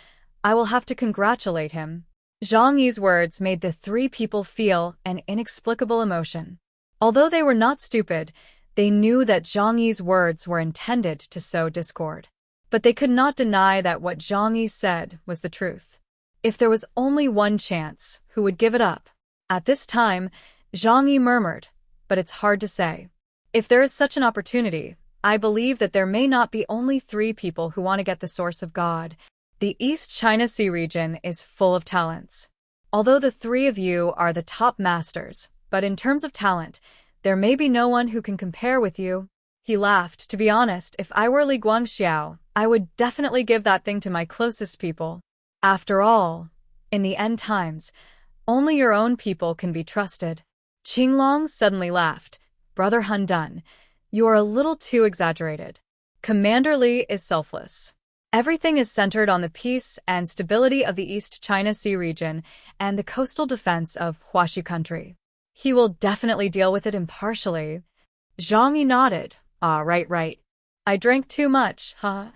I will have to congratulate him." Zhang Yi's words made the three people feel an inexplicable emotion. Although they were not stupid, they knew that Zhang Yi's words were intended to sow discord. But they could not deny that what Zhang Yi said was the truth. If there was only one chance, who would give it up? At this time, Zhang Yi murmured, "But it's hard to say. If there is such an opportunity, I believe that there may not be only three people who want to get the source of God. The East China Sea region is full of talents. Although the three of you are the top masters, but in terms of talent, there may be no one who can compare with you." He laughed. "To be honest, if I were Li Guangxiao, I would definitely give that thing to my closest people. After all, in the end times, only your own people can be trusted." Qinglong suddenly laughed. "Brother Hun Dun, you are a little too exaggerated. Commander Li is selfless. Everything is centered on the peace and stability of the East China Sea region and the coastal defense of Huaxi country. He will definitely deal with it impartially." Zhang Yi nodded. "Ah, right. I drank too much, huh?"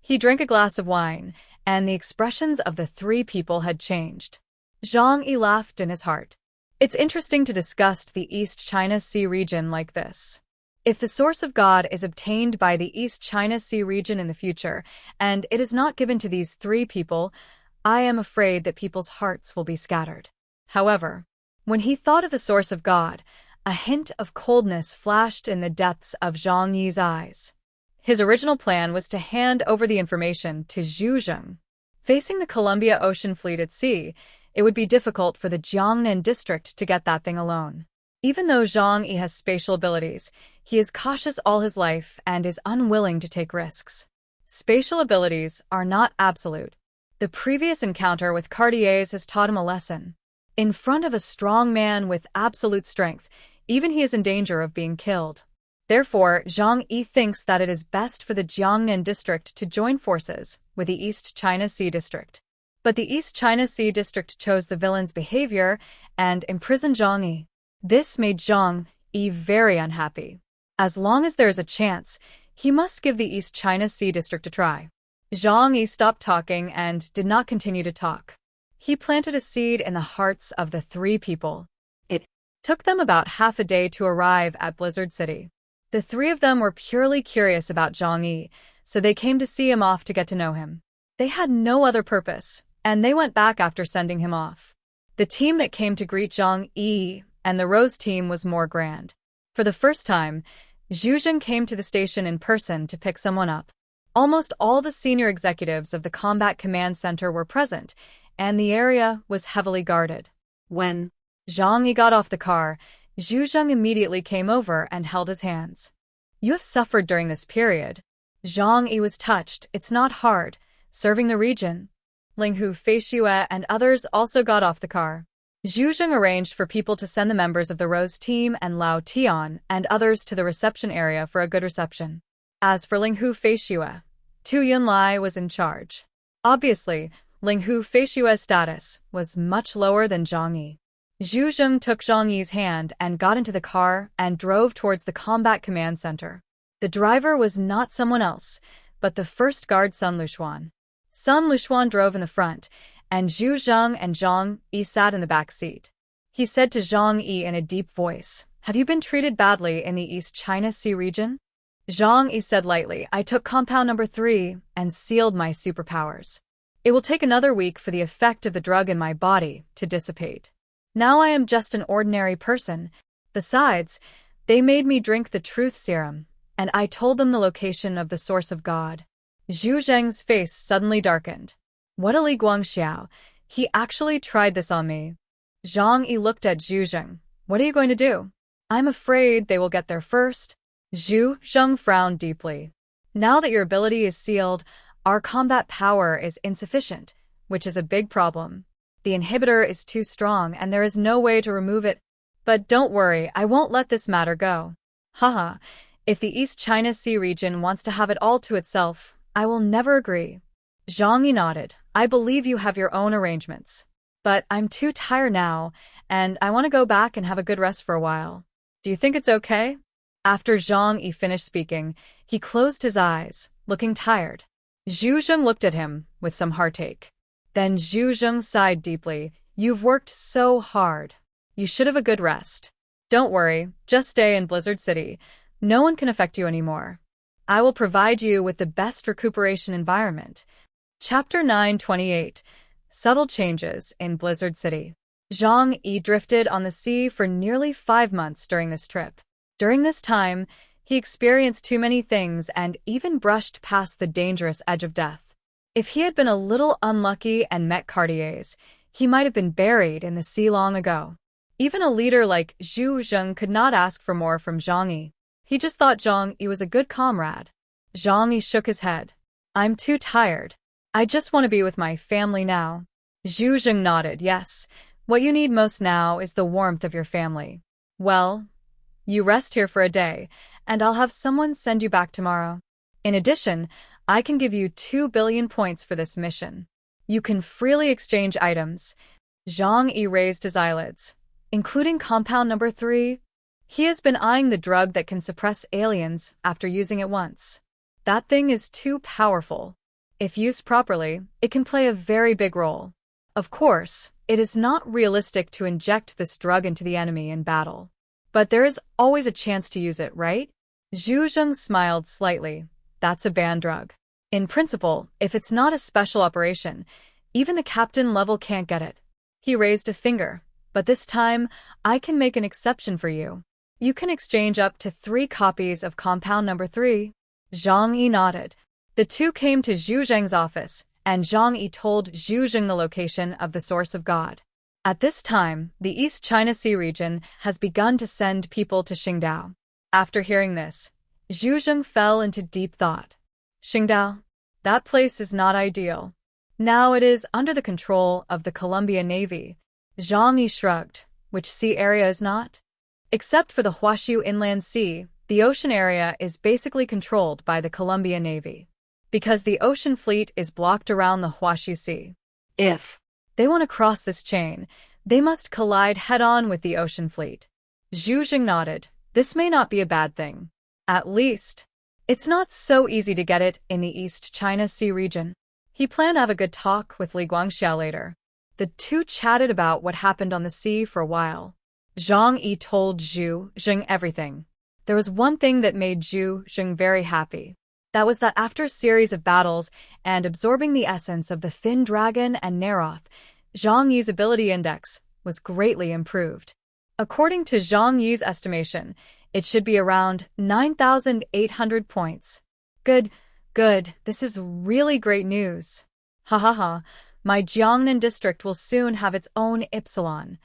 He drank a glass of wine, and the expressions of the three people had changed. Zhang Yi laughed in his heart. It's interesting to discuss the East China Sea region like this. If the source of God is obtained by the East China Sea region in the future, and it is not given to these three people, I am afraid that people's hearts will be scattered. However, when he thought of the source of God, a hint of coldness flashed in the depths of Zhang Yi's eyes. His original plan was to hand over the information to Zhu Zheng. Facing the Columbia Ocean Fleet at sea, it would be difficult for the Jiangnan district to get that thing alone. Even though Zhang Yi has spatial abilities, he is cautious all his life and is unwilling to take risks. Spatial abilities are not absolute. The previous encounter with Cartiers has taught him a lesson. In front of a strong man with absolute strength, even he is in danger of being killed. Therefore, Zhang Yi thinks that it is best for the Jiangnan district to join forces with the East China Sea district. But the East China Sea district chose the villain's behavior and imprisoned Zhang Yi. This made Zhang Yi very unhappy. As long as there is a chance, he must give the East China Sea district a try. Zhang Yi stopped talking and did not continue to talk. He planted a seed in the hearts of the three people. It took them about half a day to arrive at Blizzard City. The three of them were purely curious about Zhang Yi, so they came to see him off to get to know him. They had no other purpose, and they went back after sending him off. The team that came to greet Zhang Yi and the Rose team was more grand. For the first time, Zhu Zheng came to the station in person to pick someone up. Almost all the senior executives of the Combat Command Center were present, and the area was heavily guarded. When Zhang Yi got off the car, Zhu Zheng immediately came over and held his hands. "You have suffered during this period." Zhang Yi was touched. "It's not hard, serving the region." Ling Hu, Fei Xue, and others also got off the car. Zhu Zheng arranged for people to send the members of the Rose team and Lao Tian and others to the reception area for a good reception. As for Ling Hu, Fei Xue, Tu Yunlai was in charge. Obviously, Ling Hu, Fei Xue's status was much lower than Zhang Yi. Zhu Zheng took Zhang Yi's hand and got into the car and drove towards the Combat Command Center. The driver was not someone else, but the first guard Sun Luxuan. Sun Luxuan drove in the front, and Zhu Zheng and Zhang Yi sat in the back seat. He said to Zhang Yi in a deep voice, "Have you been treated badly in the East China Sea region?" Zhang Yi said lightly, "I took compound number 3 and sealed my superpowers. It will take another week for the effect of the drug in my body to dissipate. Now I am just an ordinary person. Besides, they made me drink the truth serum, and I told them the location of the source of God." Zhu Zheng's face suddenly darkened. "What a Li Guangxiao, he actually tried this on me." Zhang Yi looked at Zhu Zheng. "What are you going to do?" "I'm afraid they will get there first." Zhu Zheng frowned deeply. "Now that your ability is sealed, our combat power is insufficient, which is a big problem. The inhibitor is too strong and there is no way to remove it. But don't worry, I won't let this matter go. Haha, if the East China Sea region wants to have it all to itself, I will never agree." Zhang Yi nodded. I believe you have your own arrangements. But I'm too tired now, and I want to go back and have a good rest for a while. Do you think it's okay? After Zhang Yi finished speaking, he closed his eyes, looking tired. Zhu Zheng looked at him with some heartache. Then Zhu Zheng sighed deeply. You've worked so hard. You should have a good rest. Don't worry, just stay in Blizzard City. No one can affect you anymore. I will provide you with the best recuperation environment. Chapter 928. Subtle Changes in Blizzard City. Zhang Yi drifted on the sea for nearly 5 months during this trip. During this time, he experienced too many things and even brushed past the dangerous edge of death. If he had been a little unlucky and met Cartier's, he might have been buried in the sea long ago. Even a leader like Zhu Zheng could not ask for more from Zhang Yi. He just thought Zhang Yi was a good comrade. Zhang Yi shook his head. I'm too tired. I just want to be with my family now. Zhu Zheng nodded. Yes, what you need most now is the warmth of your family. Well, you rest here for a day, and I'll have someone send you back tomorrow. In addition, I can give you 2 billion points for this mission. You can freely exchange items. Zhang Yi raised his eyelids. Including compound number 3? He has been eyeing the drug that can suppress aliens after using it once. That thing is too powerful. If used properly, it can play a very big role. Of course, it is not realistic to inject this drug into the enemy in battle. But there is always a chance to use it, right? Zhu Zheng smiled slightly. That's a banned drug. In principle, if it's not a special operation, even the captain level can't get it. He raised a finger. But this time, I can make an exception for you. You can exchange up to 3 copies of compound number 3. Zhang Yi nodded. The two came to Zhu Zheng's office, and Zhang Yi told Zhu Zheng the location of the source of God. At this time, the East China Sea region has begun to send people to Qingdao. After hearing this, Zhu Zheng fell into deep thought. Qingdao? That place is not ideal. Now it is under the control of the Columbia Navy. Zhang Yi shrugged. Which sea area is not? Except for the Huaqiu Inland Sea, the ocean area is basically controlled by the Columbia Navy. Because the ocean fleet is blocked around the Huaqiu Sea. If they want to cross this chain, they must collide head-on with the ocean fleet. Zhu Zheng nodded. This may not be a bad thing. At least, it's not so easy to get it in the East China Sea region. He planned to have a good talk with Li Guangxiao later. The two chatted about what happened on the sea for a while. Zhang Yi told Zhu Zheng everything. There was one thing that made Zhu Zheng very happy. That was that after a series of battles and absorbing the essence of the Fin Dragon and Neroth, Zhang Yi's ability index was greatly improved. According to Zhang Yi's estimation, it should be around 9,800 points. Good. This is really great news. Ha ha ha. My Jiangnan district will soon have its own Ypsilon.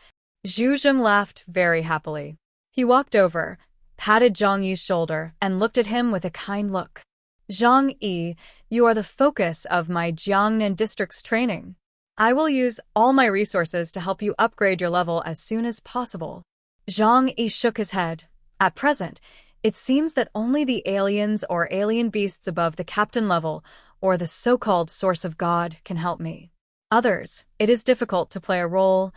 Zhu Zheng laughed very happily. He walked over, patted Zhang Yi's shoulder, and looked at him with a kind look. Zhang Yi, you are the focus of my Jiangnan district's training. I will use all my resources to help you upgrade your level as soon as possible. Zhang Yi shook his head. At present, it seems that only the aliens or alien beasts above the captain level, or the so-called source of God, can help me. Others, it is difficult to play a role.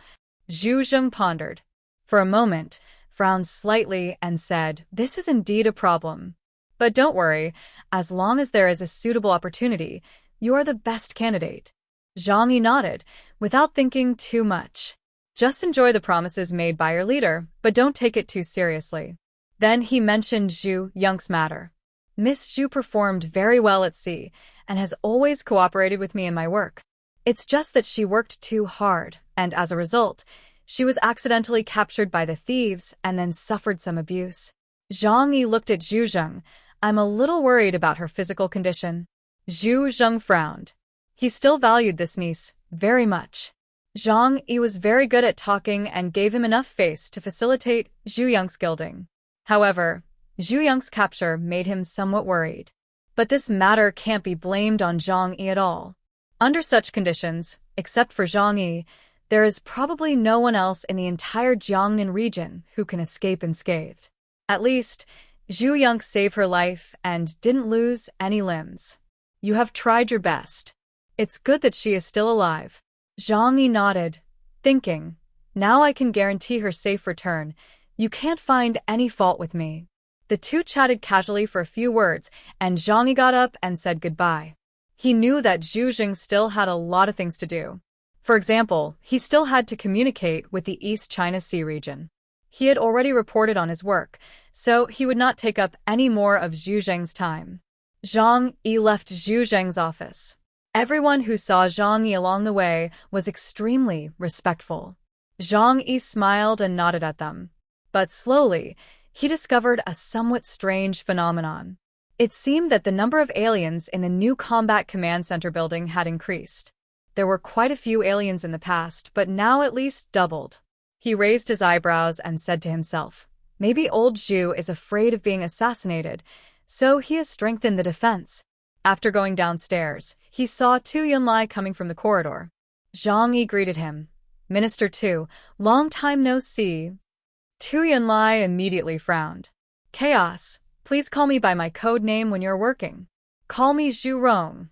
Zhu Zheng pondered. For a moment, frowned slightly and said, this is indeed a problem. But don't worry, as long as there is a suitable opportunity, you are the best candidate. Zhang Yi nodded, without thinking too much. Just enjoy the promises made by your leader, but don't take it too seriously. Then he mentioned Zhu Yang's matter. Miss Zhu performed very well at sea, and has always cooperated with me in my work. It's just that she worked too hard, and as a result, she was accidentally captured by the thieves and then suffered some abuse. Zhang Yi looked at Zhu Zheng. I'm a little worried about her physical condition. Zhu Zheng frowned. He still valued this niece very much. Zhang Yi was very good at talking and gave him enough face to facilitate Zhu Yang's gilding. However, Zhu Yang's capture made him somewhat worried. But this matter can't be blamed on Zhang Yi at all. Under such conditions, except for Zhang Yi, there is probably no one else in the entire Jiangnan region who can escape unscathed. At least, Zhu Yang saved her life and didn't lose any limbs. You have tried your best. It's good that she is still alive. Zhang Yi nodded, thinking, now I can guarantee her safe return. You can't find any fault with me. The two chatted casually for a few words, and Zhang Yi got up and said goodbye. He knew that Zhu Jing still had a lot of things to do. For example, he still had to communicate with the East China Sea region. He had already reported on his work, so he would not take up any more of Zhu Jing's time. Zhang Yi left Zhu Jing's office. Everyone who saw Zhang Yi along the way was extremely respectful. Zhang Yi smiled and nodded at them. But slowly, he discovered a somewhat strange phenomenon. It seemed that the number of aliens in the new Combat Command Center building had increased. There were quite a few aliens in the past, but now at least doubled. He raised his eyebrows and said to himself, maybe old Zhu is afraid of being assassinated, so he has strengthened the defense. After going downstairs, he saw Tu Yunlai coming from the corridor. Zhang Yi greeted him. Minister Tu, long time no see. Tu Yunlai immediately frowned. Chaos, please call me by my code name when you're working. Call me Zhu Rong.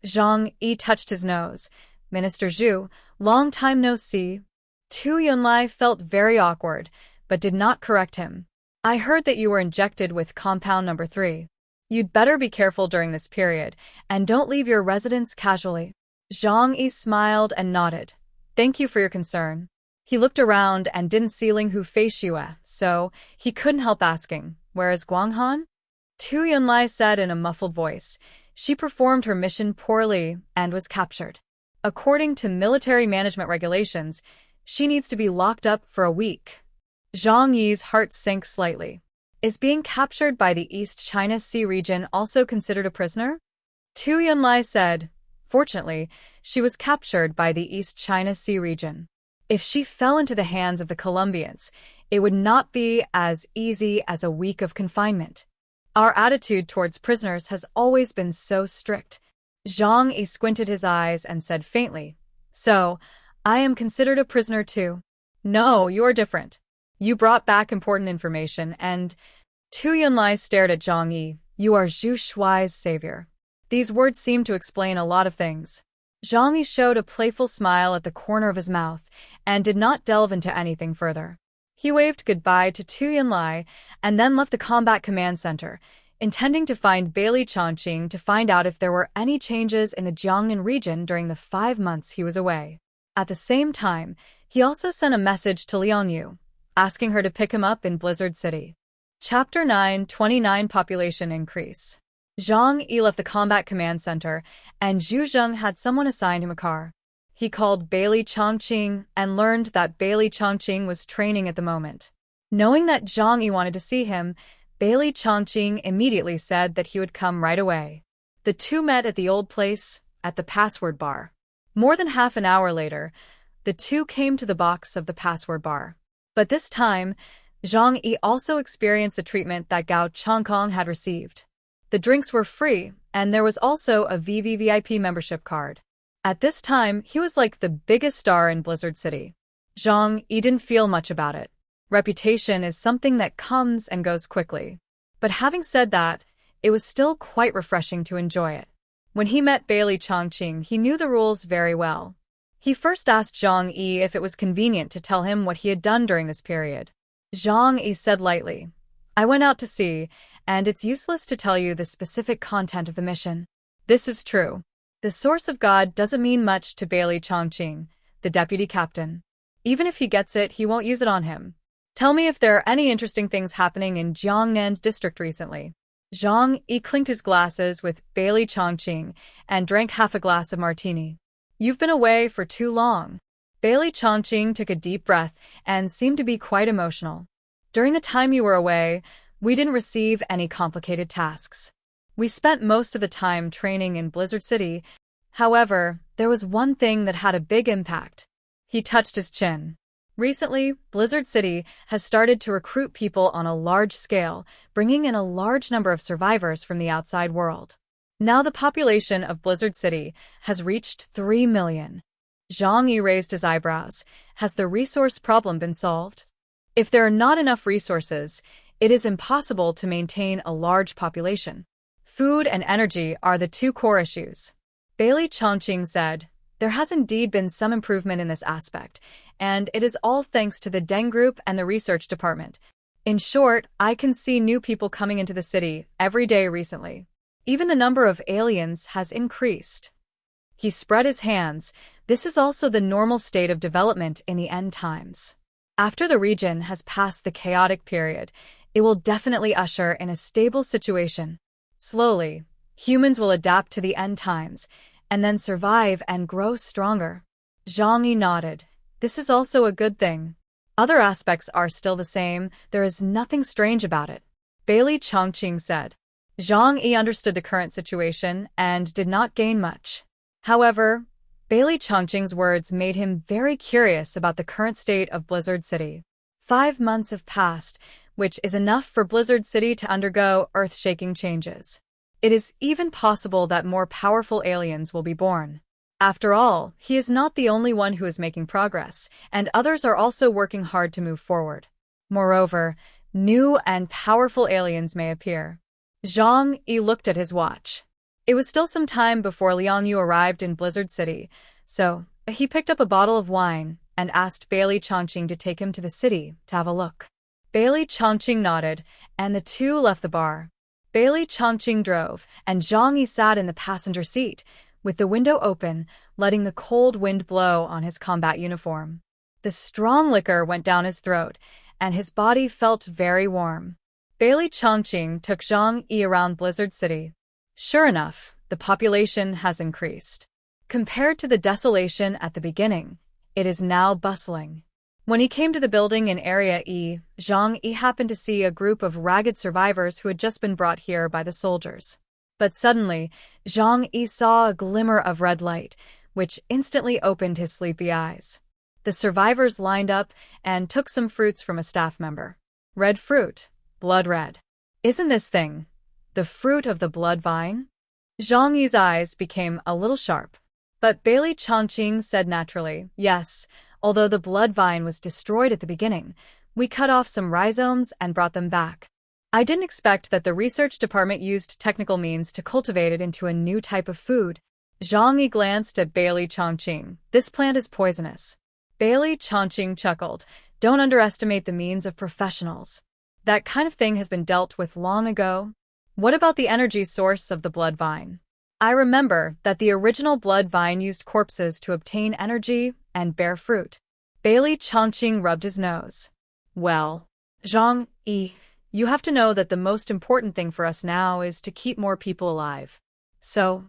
Zhang Yi touched his nose. Minister Zhu, long time no see. Tu Yunlai felt very awkward, but did not correct him. I heard that you were injected with compound number 3. You'd better be careful during this period, and don't leave your residence casually. Zhang Yi smiled and nodded. Thank you for your concern. He looked around and didn't see Linghu Feishue, so he couldn't help asking, where is Guanghan? Tu Yunlai said in a muffled voice. She performed her mission poorly and was captured. According to military management regulations, she needs to be locked up for a week. Zhang Yi's heart sank slightly. Is being captured by the East China Sea region also considered a prisoner? Tu Yunlai said. Fortunately, she was captured by the East China Sea region. If she fell into the hands of the Colombians, it would not be as easy as a week of confinement. Our attitude towards prisoners has always been so strict. Zhang Yi squinted his eyes and said faintly, so, I am considered a prisoner too. No, you're different. You brought back important information and… Tu Yunlai stared at Zhang Yi. You are Zhu Shuai's savior. These words seemed to explain a lot of things. Zhang Yi showed a playful smile at the corner of his mouth and did not delve into anything further. He waved goodbye to Tu Yunlai and then left the Combat Command Center, intending to find Bailey Chongqing to find out if there were any changes in the Jiangnan region during the 5 months he was away. At the same time, he also sent a message to Liang Yu, asking her to pick him up in Blizzard City. Chapter 9, 29 Population Increase. Zhang Yi left the Combat Command Center, and Zhu Zheng had someone assign him a car. He called Bailey Chongqing and learned that Bailey Chongqing was training at the moment. Knowing that Zhang Yi wanted to see him, Bailey Chongqing immediately said that he would come right away. The two met at the old place, at the password bar. More than half an hour later, the two came to the box of the password bar. But this time, Zhang Yi also experienced the treatment that Gao Changkong had received. The drinks were free, and there was also a VVVIP membership card. At this time, he was like the biggest star in Blizzard City. Zhang Yi didn't feel much about it. Reputation is something that comes and goes quickly. But having said that, it was still quite refreshing to enjoy it. When he met Bailey Chongqing, he knew the rules very well. He first asked Zhang Yi if it was convenient to tell him what he had done during this period. Zhang Yi said lightly, I went out to sea, and it's useless to tell you the specific content of the mission. This is true. The source of God doesn't mean much to Bailey Chongqing, the deputy captain. Even if he gets it, he won't use it on him. Tell me if there are any interesting things happening in Jiangnan district recently. Zhang Yi clinked his glasses with Bailey Chongqing and drank half a glass of martini. You've been away for too long. Bailey Chongqing took a deep breath and seemed to be quite emotional. During the time you were away, we didn't receive any complicated tasks. We spent most of the time training in Blizzard City. However, there was one thing that had a big impact. He touched his chin. Recently, Blizzard City has started to recruit people on a large scale, bringing in a large number of survivors from the outside world. Now the population of Blizzard City has reached 3 million. Zhang Yi raised his eyebrows. Has the resource problem been solved? If there are not enough resources, it is impossible to maintain a large population. Food and energy are the two core issues. Bailey Chongqing said, "There has indeed been some improvement in this aspect, and it is all thanks to the Deng Group and the research department. In short, I can see new people coming into the city every day recently. Even the number of aliens has increased." He spread his hands. This is also the normal state of development in the end times. After the region has passed the chaotic period, it will definitely usher in a stable situation. Slowly, humans will adapt to the end times, and then survive and grow stronger. Zhang Yi nodded. This is also a good thing. Other aspects are still the same, there is nothing strange about it. Bailey Chongqing said. Zhang Yi understood the current situation and did not gain much. However, Bailey Chongqing's words made him very curious about the current state of Blizzard City. 5 months have passed, which is enough for Blizzard City to undergo earth-shaking changes. It is even possible that more powerful aliens will be born. After all, he is not the only one who is making progress, and others are also working hard to move forward. Moreover, new and powerful aliens may appear. Zhang Yi looked at his watch. It was still some time before Liang Yu arrived in Blizzard City, so he picked up a bottle of wine and asked Bailey Chongqing to take him to the city to have a look. Bailey Chongqing nodded, and the two left the bar. Bailey Chongqing drove, and Zhang Yi sat in the passenger seat, with the window open, letting the cold wind blow on his combat uniform. The strong liquor went down his throat, and his body felt very warm. Bailey Chongqing took Zhang Yi around Blizzard City. Sure enough, the population has increased. Compared to the desolation at the beginning, it is now bustling. When he came to the building in Area E, Zhang Yi happened to see a group of ragged survivors who had just been brought here by the soldiers. But suddenly, Zhang Yi saw a glimmer of red light, which instantly opened his sleepy eyes. The survivors lined up and took some fruits from a staff member. Red fruit, blood red. Isn't this thing the fruit of the blood vine? Zhang Yi's eyes became a little sharp. But Bailey Chongqing said naturally, yes, although the blood vine was destroyed at the beginning, we cut off some rhizomes and brought them back. I didn't expect that the research department used technical means to cultivate it into a new type of food. Zhang Yi glanced at Bailey Chongqing. This plant is poisonous. Bailey Chongqing chuckled. Don't underestimate the means of professionals. That kind of thing has been dealt with long ago. What about the energy source of the blood vine? I remember that the original blood vine used corpses to obtain energy and bear fruit. Bailey Chongqing rubbed his nose. Well, Zhang Yi, you have to know that the most important thing for us now is to keep more people alive. So,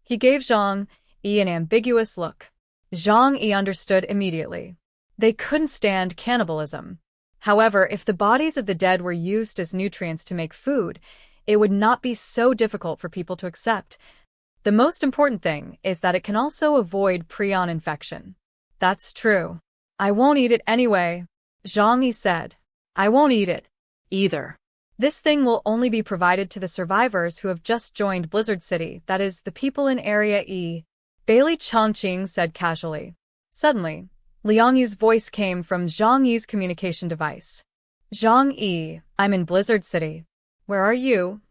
he gave Zhang Yi an ambiguous look. Zhang Yi understood immediately. They couldn't stand cannibalism. However, if the bodies of the dead were used as nutrients to make food, it would not be so difficult for people to accept. The most important thing is that it can also avoid prion infection. That's true. I won't eat it anyway, Zhang Yi said. I won't eat it either. This thing will only be provided to the survivors who have just joined Blizzard City, that is, the people in Area E. Bailey Chongqing said casually. Suddenly, Liang Yu's voice came from Zhang Yi's communication device. Zhang Yi, I'm in Blizzard City. Where are you?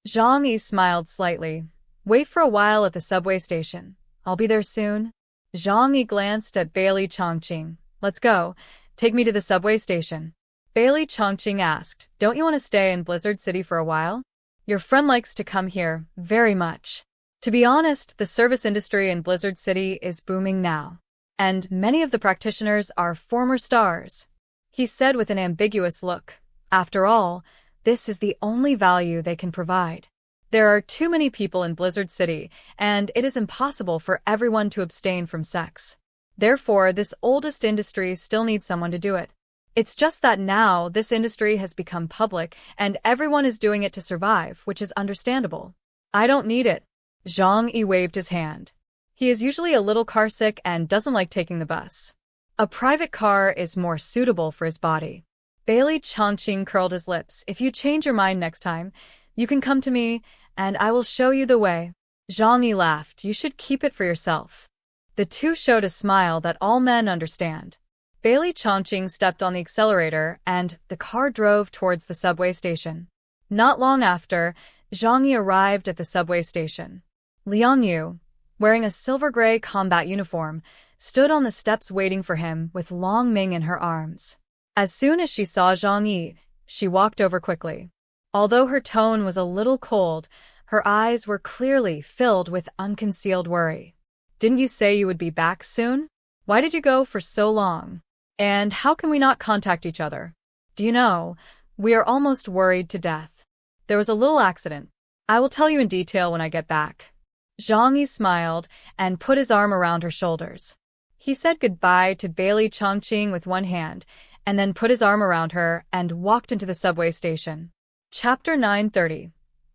Zhang Yi smiled slightly. Wait for a while at the subway station. I'll be there soon. Zhang Yi glanced at Bailey Chongqing. Let's go. Take me to the subway station. Bailey Chongqing asked, don't you want to stay in Blizzard City for a while? Your friend likes to come here very much. To be honest, the service industry in Blizzard City is booming now. And many of the practitioners are former stars. He said with an ambiguous look. After all, this is the only value they can provide. There are too many people in Blizzard City, and it is impossible for everyone to abstain from sex. Therefore, this oldest industry still needs someone to do it. It's just that now this industry has become public, and everyone is doing it to survive, which is understandable. I don't need it. Zhang Yi waved his hand. He is usually a little carsick and doesn't like taking the bus. A private car is more suitable for his body. Bailey Chongqing curled his lips. If you change your mind next time, you can come to me, and I will show you the way. Zhang Yi laughed. You should keep it for yourself. The two showed a smile that all men understand. Bailey Chongqing stepped on the accelerator, and the car drove towards the subway station. Not long after, Zhang Yi arrived at the subway station. Liang Yu, wearing a silver-gray combat uniform, stood on the steps waiting for him with Long Ming in her arms. As soon as she saw Zhang Yi, she walked over quickly. Although her tone was a little cold, her eyes were clearly filled with unconcealed worry. "Didn't you say you would be back soon? Why did you go for so long? And how can we not contact each other? Do you know, we are almost worried to death. There was a little accident. I will tell you in detail when I get back." Zhang Yi smiled and put his arm around her shoulders. He said goodbye to Bailey Chongqing with one hand, and then put his arm around her and walked into the subway station. Chapter 930.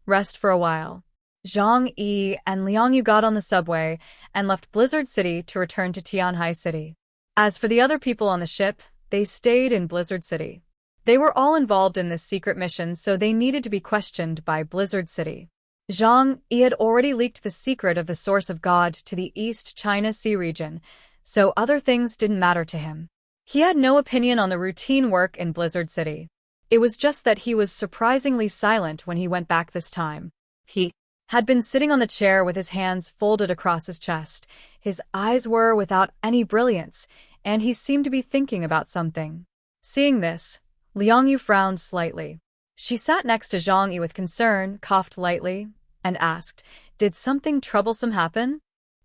Rest for a while. Zhang Yi and Liang Yu got on the subway and left Blizzard City to return to Tianhai City. As for the other people on the ship, they stayed in Blizzard City. They were all involved in this secret mission, so they needed to be questioned by Blizzard City. Zhang Yi had already leaked the secret of the source of God to the East China Sea region, so other things didn't matter to him. He had no opinion on the routine work in Blizzard City. It was just that he was surprisingly silent when he went back this time. He had been sitting on the chair with his hands folded across his chest. His eyes were without any brilliance, and he seemed to be thinking about something. Seeing this, Liang Yu frowned slightly. She sat next to Zhang Yi with concern, coughed lightly, and asked, "Did something troublesome happen?"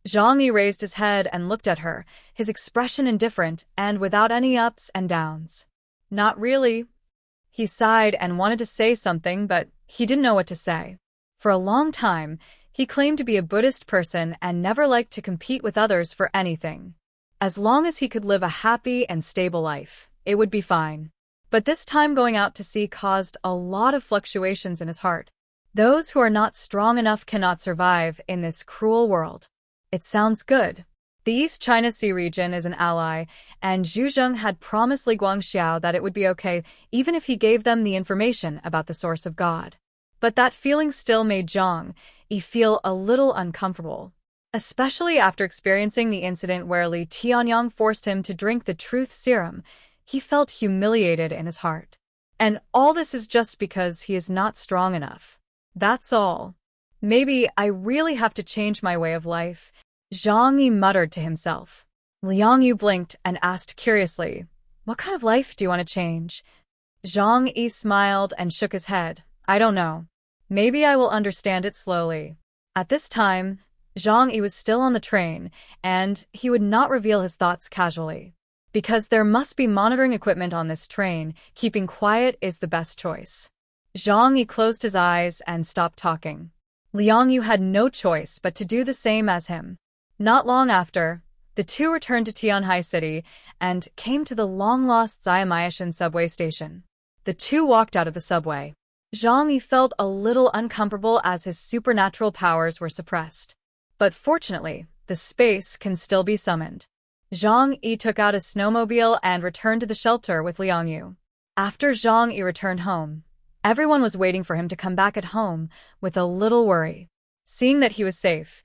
Zhang Yi raised his head and looked at her, his expression indifferent and without any ups and downs. "Not really." He sighed and wanted to say something, but he didn't know what to say. For a long time, he claimed to be a Buddhist person and never liked to compete with others for anything. As long as he could live a happy and stable life, it would be fine. But this time going out to sea caused a lot of fluctuations in his heart. Those who are not strong enough cannot survive in this cruel world. It sounds good. The East China Sea region is an ally, and Zhu Zheng had promised Li Guangxiao that it would be okay even if he gave them the information about the source of God. But that feeling still made Zhang Yi feel a little uncomfortable, especially after experiencing the incident where Li Tianyang forced him to drink the truth serum. He felt humiliated in his heart. And all this is just because he is not strong enough. That's all. Maybe I really have to change my way of life, Zhang Yi muttered to himself. Liang Yu blinked and asked curiously, "What kind of life do you want to change?" Zhang Yi smiled and shook his head. "I don't know. Maybe I will understand it slowly." At this time, Zhang Yi was still on the train, and he would not reveal his thoughts casually. Because there must be monitoring equipment on this train, keeping quiet is the best choice. Zhang Yi closed his eyes and stopped talking. Liang Yu had no choice but to do the same as him. Not long after, the two returned to Tianhai City and came to the long-lost Zayamaishan subway station. The two walked out of the subway. Zhang Yi felt a little uncomfortable as his supernatural powers were suppressed. But fortunately, the space can still be summoned. Zhang Yi took out a snowmobile and returned to the shelter with Liang Yu. After Zhang Yi returned home, everyone was waiting for him to come back at home with a little worry. Seeing that he was safe,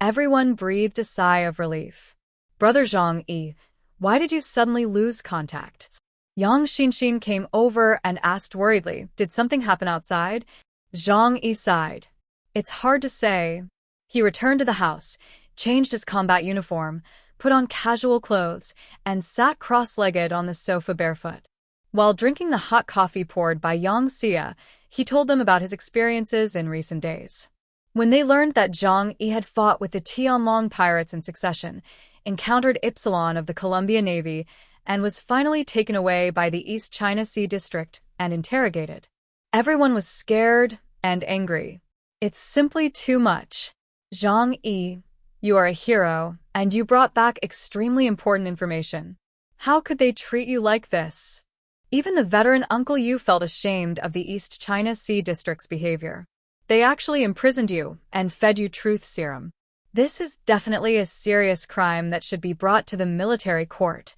everyone breathed a sigh of relief. "Brother Zhang Yi, why did you suddenly lose contact?" Yang Xinxin came over and asked worriedly, "Did something happen outside?" Zhang Yi sighed. "It's hard to say." He returned to the house, changed his combat uniform, put on casual clothes, and sat cross-legged on the sofa barefoot. While drinking the hot coffee poured by Yang Xia, he told them about his experiences in recent days. When they learned that Zhang Yi had fought with the Tianlong pirates in succession, encountered Ypsilon of the Columbia Navy, and was finally taken away by the East China Sea District and interrogated, everyone was scared and angry. "It's simply too much. Zhang Yi, you are a hero, and you brought back extremely important information. How could they treat you like this?" Even the veteran Uncle Yu felt ashamed of the East China Sea District's behavior. "They actually imprisoned you and fed you truth serum. This is definitely a serious crime that should be brought to the military court."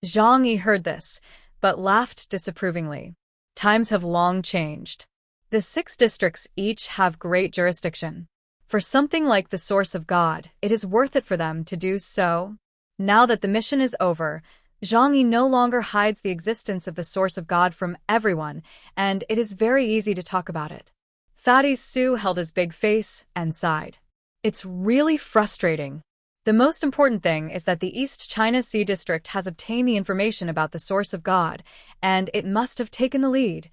Zhang Yi heard this, but laughed disapprovingly. Times have long changed. The 6 districts each have great jurisdiction. For something like the source of God, it is worth it for them to do so. Now that the mission is over, Zhang Yi no longer hides the existence of the source of God from everyone, and it is very easy to talk about it. Fatty Sue held his big face and sighed. It's really frustrating. The most important thing is that the East China Sea District has obtained the information about the source of God, and it must have taken the lead.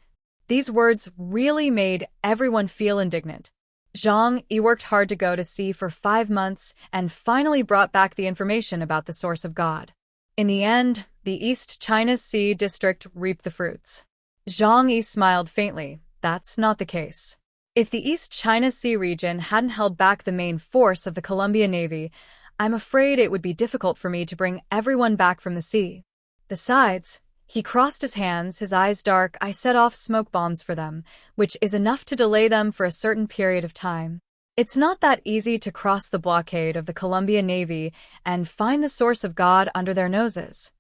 These words really made everyone feel indignant. Zhang Yi worked hard to go to sea for 5 months and finally brought back the information about the source of God. In the end, the East China Sea District reaped the fruits. Zhang Yi smiled faintly. That's not the case. If the East China Sea region hadn't held back the main force of the Columbia Navy, I'm afraid it would be difficult for me to bring everyone back from the sea. Besides, he crossed his hands, his eyes dark. I set off smoke bombs for them, which is enough to delay them for a certain period of time. It's not that easy to cross the blockade of the Columbia Navy and find the source of God under their noses.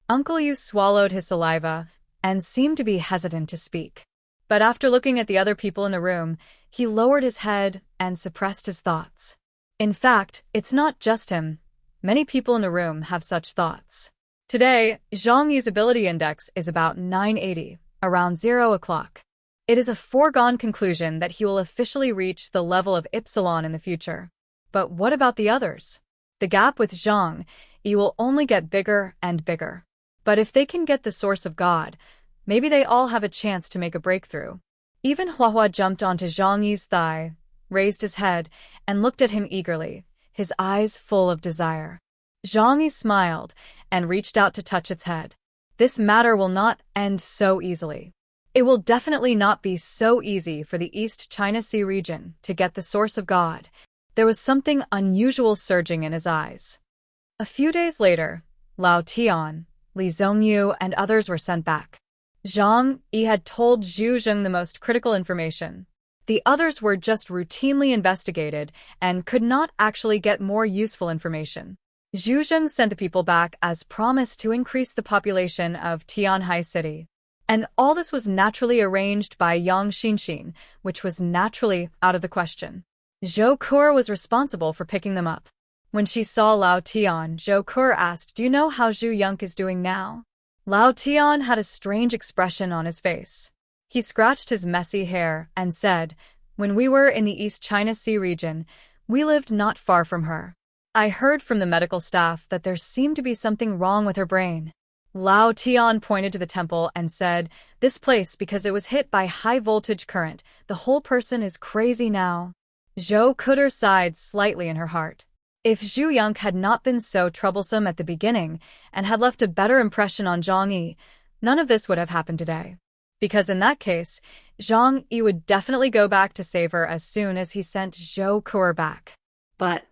Uncle Yu swallowed his saliva and seemed to be hesitant to speak. But after looking at the other people in the room, he lowered his head and suppressed his thoughts. In fact, it's not just him. Many people in the room have such thoughts. Today, Zhang Yi's ability index is about 980, around 0 o'clock. It is a foregone conclusion that he will officially reach the level of Epsilon in the future. But what about the others? The gap with Zhang Yi will only get bigger and bigger. But if they can get the source of God, maybe they all have a chance to make a breakthrough. Even Huahua jumped onto Zhang Yi's thigh, raised his head, and looked at him eagerly, his eyes full of desire. Zhang Yi smiled and reached out to touch its head. This matter will not end so easily. It will definitely not be so easy for the East China Sea region to get the source of God. There was something unusual surging in his eyes. A few days later, Lao Tian, Li Zhongyu, and others were sent back. Zhang Yi had told Zhu Zheng the most critical information. The others were just routinely investigated and could not actually get more useful information. Zhu Zheng sent the people back as promised to increase the population of Tianhai City. And all this was naturally arranged by Yang Xinxin, which was naturally out of the question. Zhou Kur was responsible for picking them up. When she saw Lao Tian, Zhou Kur asked, "Do you know how Zhu Yunk is doing now?" Lao Tian had a strange expression on his face. He scratched his messy hair and said, "When we were in the East China Sea region, we lived not far from her. I heard from the medical staff that there seemed to be something wrong with her brain." Lao Tian pointed to the temple and said, "This place, because it was hit by high-voltage current, the whole person is crazy now." Zhou Kuder sighed slightly in her heart. If Zhu Yunk had not been so troublesome at the beginning and had left a better impression on Zhang Yi, none of this would have happened today. Because in that case, Zhang Yi would definitely go back to save her as soon as he sent Zhou Kur back. But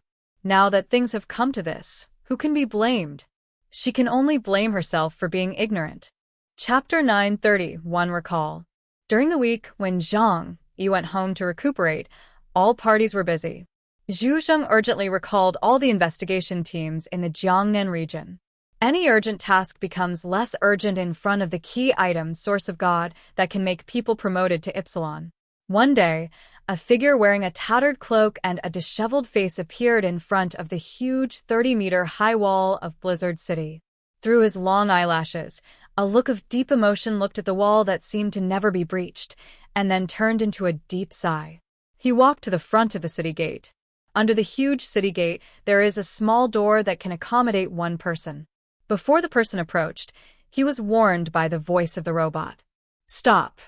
now that things have come to this, who can be blamed? She can only blame herself for being ignorant. Chapter 931 Recall. During the week when Zhang Yi went home to recuperate, all parties were busy. Zhu Zheng urgently recalled all the investigation teams in the Jiangnan region. Any urgent task becomes less urgent in front of the key item, source of God, that can make people promoted to Epsilon. One day, a figure wearing a tattered cloak and a disheveled face appeared in front of the huge 30-meter-high wall of Blizzard City. Through his long eyelashes, a look of deep emotion looked at the wall that seemed to never be breached, and then turned into a deep sigh. He walked to the front of the city gate. Under the huge city gate, there is a small door that can accommodate one person. Before the person approached, he was warned by the voice of the robot. "Stop.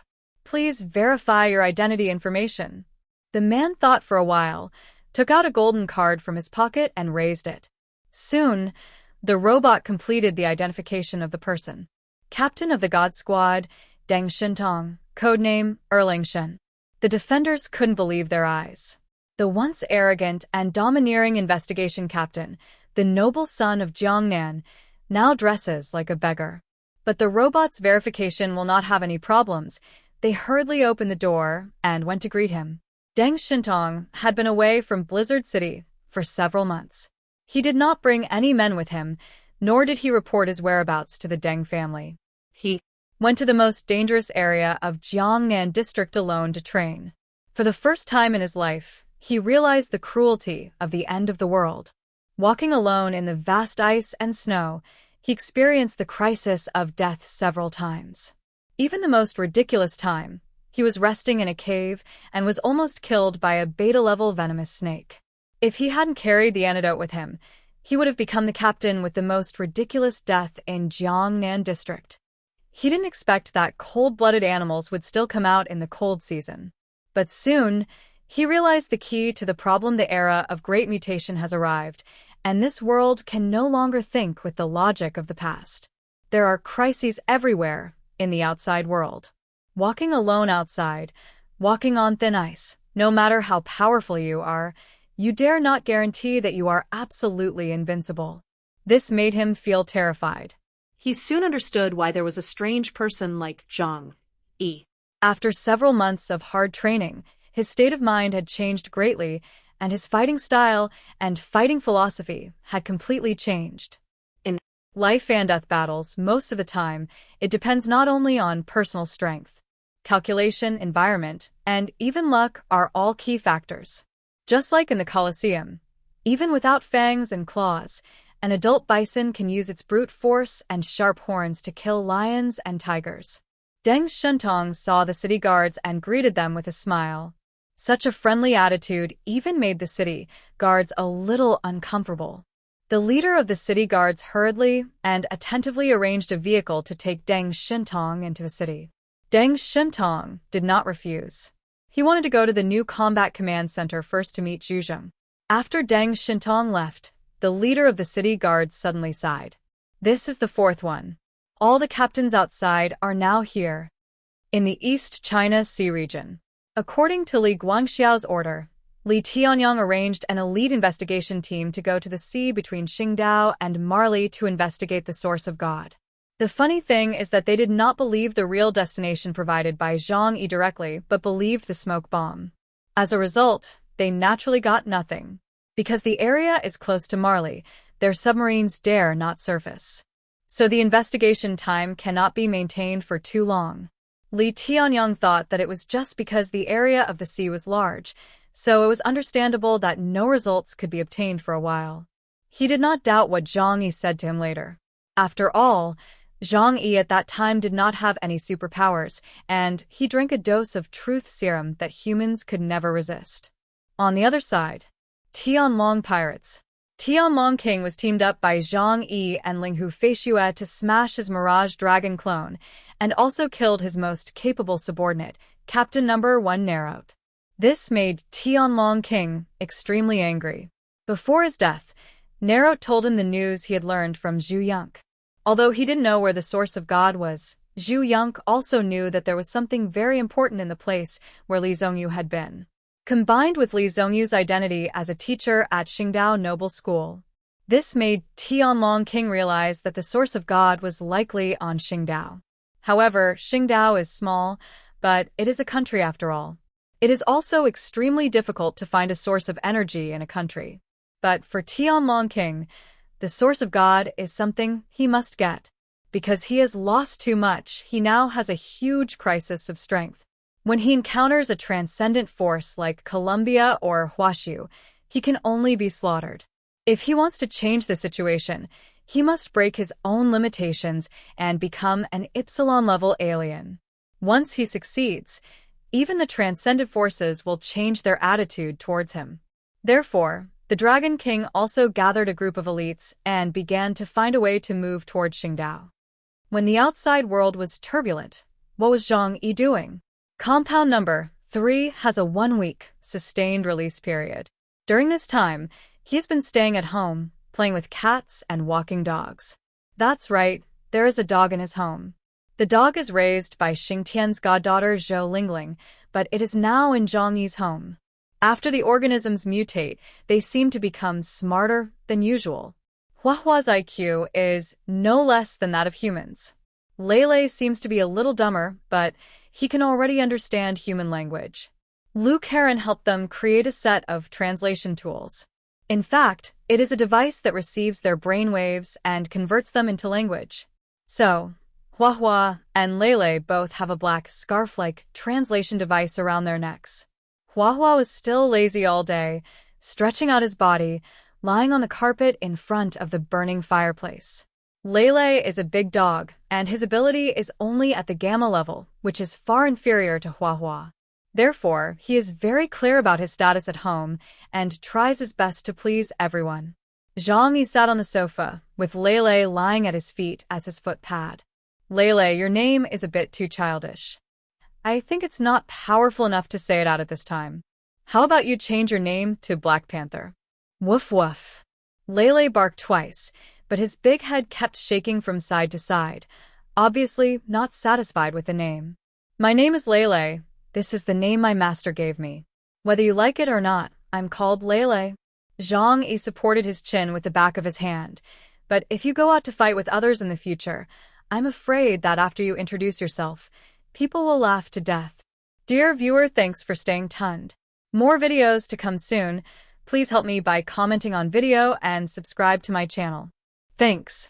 Please verify your identity information." The man thought for a while, took out a golden card from his pocket and raised it. Soon, the robot completed the identification of the person. Captain of the God Squad, Deng Shintong, codename Erling Shen. The defenders couldn't believe their eyes. The once arrogant and domineering investigation captain, the noble son of Jiangnan, now dresses like a beggar. But the robot's verification will not have any problems. They hurriedly opened the door and went to greet him. Deng Shintong had been away from Blizzard City for several months. He did not bring any men with him, nor did he report his whereabouts to the Deng family. He went to the most dangerous area of Jiangnan district alone to train. For the first time in his life, he realized the cruelty of the end of the world. Walking alone in the vast ice and snow, he experienced the crisis of death several times. Even the most ridiculous time, he was resting in a cave and was almost killed by a beta-level venomous snake. If he hadn't carried the antidote with him, he would have become the captain with the most ridiculous death in Jiangnan district. He didn't expect that cold-blooded animals would still come out in the cold season. But soon, he realized the key to the problem: the era of great mutation has arrived, and this world can no longer think with the logic of the past. There are crises everywhere in the outside world. Walking alone outside, walking on thin ice, no matter how powerful you are, you dare not guarantee that you are absolutely invincible. This made him feel terrified. He soon understood why there was a strange person like Zhang Yi. After several months of hard training, his state of mind had changed greatly, and his fighting style and fighting philosophy had completely changed. In life and death battles, most of the time, it depends not only on personal strength. Calculation, environment, and even luck are all key factors. Just like in the Colosseum, even without fangs and claws, an adult bison can use its brute force and sharp horns to kill lions and tigers. Deng Shentong saw the city guards and greeted them with a smile. Such a friendly attitude even made the city guards a little uncomfortable. The leader of the city guards hurriedly and attentively arranged a vehicle to take Deng Shentong into the city. Deng Shentong did not refuse. He wanted to go to the new combat command center first to meet Zhu Zheng. After Deng Shentong left, the leader of the city guards suddenly sighed. This is the fourth one. All the captains outside are now here. In the East China Sea region. According to Li Guangxiao's order, Li Tianyang arranged an elite investigation team to go to the sea between Qingdao and Marli to investigate the source of God. The funny thing is that they did not believe the real destination provided by Zhang Yi directly, but believed the smoke bomb. As a result, they naturally got nothing. Because the area is close to Marli, their submarines dare not surface. So the investigation time cannot be maintained for too long. Li Tianyang thought that it was just because the area of the sea was large, so it was understandable that no results could be obtained for a while. He did not doubt what Zhang Yi said to him later. After all, Zhang Yi at that time did not have any superpowers, and he drank a dose of truth serum that humans could never resist. On the other side, Tianlong pirates. Tianlong King was teamed up by Zhang Yi and Linghu Feishue to smash his Mirage Dragon clone, and also killed his most capable subordinate, Captain No. 1 Narot. This made Tianlong King extremely angry. Before his death, Narot told him the news he had learned from Zhu Yonk. Although he didn't know where the source of God was, Zhu Yonk also knew that there was something very important in the place where Li Zhongyu had been. Combined with Li Zhongyu's identity as a teacher at Qingdao Noble School, this made Tianlong King realize that the source of God was likely on Qingdao. However, Qingdao is small, but it is a country after all. It is also extremely difficult to find a source of energy in a country. But for Tianlong King, the source of God is something he must get. Because he has lost too much, he now has a huge crisis of strength. When he encounters a transcendent force like Columbia or Huashu, he can only be slaughtered. If he wants to change the situation, he must break his own limitations and become an Epsilon-level alien. Once he succeeds, even the transcendent forces will change their attitude towards him. Therefore, the Dragon King also gathered a group of elites and began to find a way to move toward Qingdao. When the outside world was turbulent, what was Zhang Yi doing? Compound number 3 has a 1-week sustained release period. During this time, he's been staying at home, playing with cats and walking dogs. That's right, there is a dog in his home. The dog is raised by Xingtian's goddaughter Zhou Lingling, but it is now in Zhang Yi's home. After the organisms mutate, they seem to become smarter than usual. Huahua's IQ is no less than that of humans. Lele seems to be a little dumber, but he can already understand human language. Lu Karen helped them create a set of translation tools. In fact, it is a device that receives their brainwaves and converts them into language. So, Huahua and Lele both have a black scarf-like translation device around their necks. Huahua was still lazy all day, stretching out his body, lying on the carpet in front of the burning fireplace. Lele is a big dog, and his ability is only at the Gamma level, which is far inferior to Huahua. Therefore, he is very clear about his status at home and tries his best to please everyone. Zhang Yi sat on the sofa, with Lele lying at his feet as his foot pad. Lele, your name is a bit too childish. I think it's not powerful enough to say it out at this time. How about you change your name to Black Panther? Woof woof. Lele barked twice, but his big head kept shaking from side to side, obviously not satisfied with the name. My name is Lele. This is the name my master gave me. Whether you like it or not, I'm called Lele. Zhang Yi supported his chin with the back of his hand. But if you go out to fight with others in the future, I'm afraid that after you introduce yourself, people will laugh to death. Dear viewer, thanks for staying tuned. More videos to come soon. Please help me by commenting on video and subscribe to my channel. Thanks.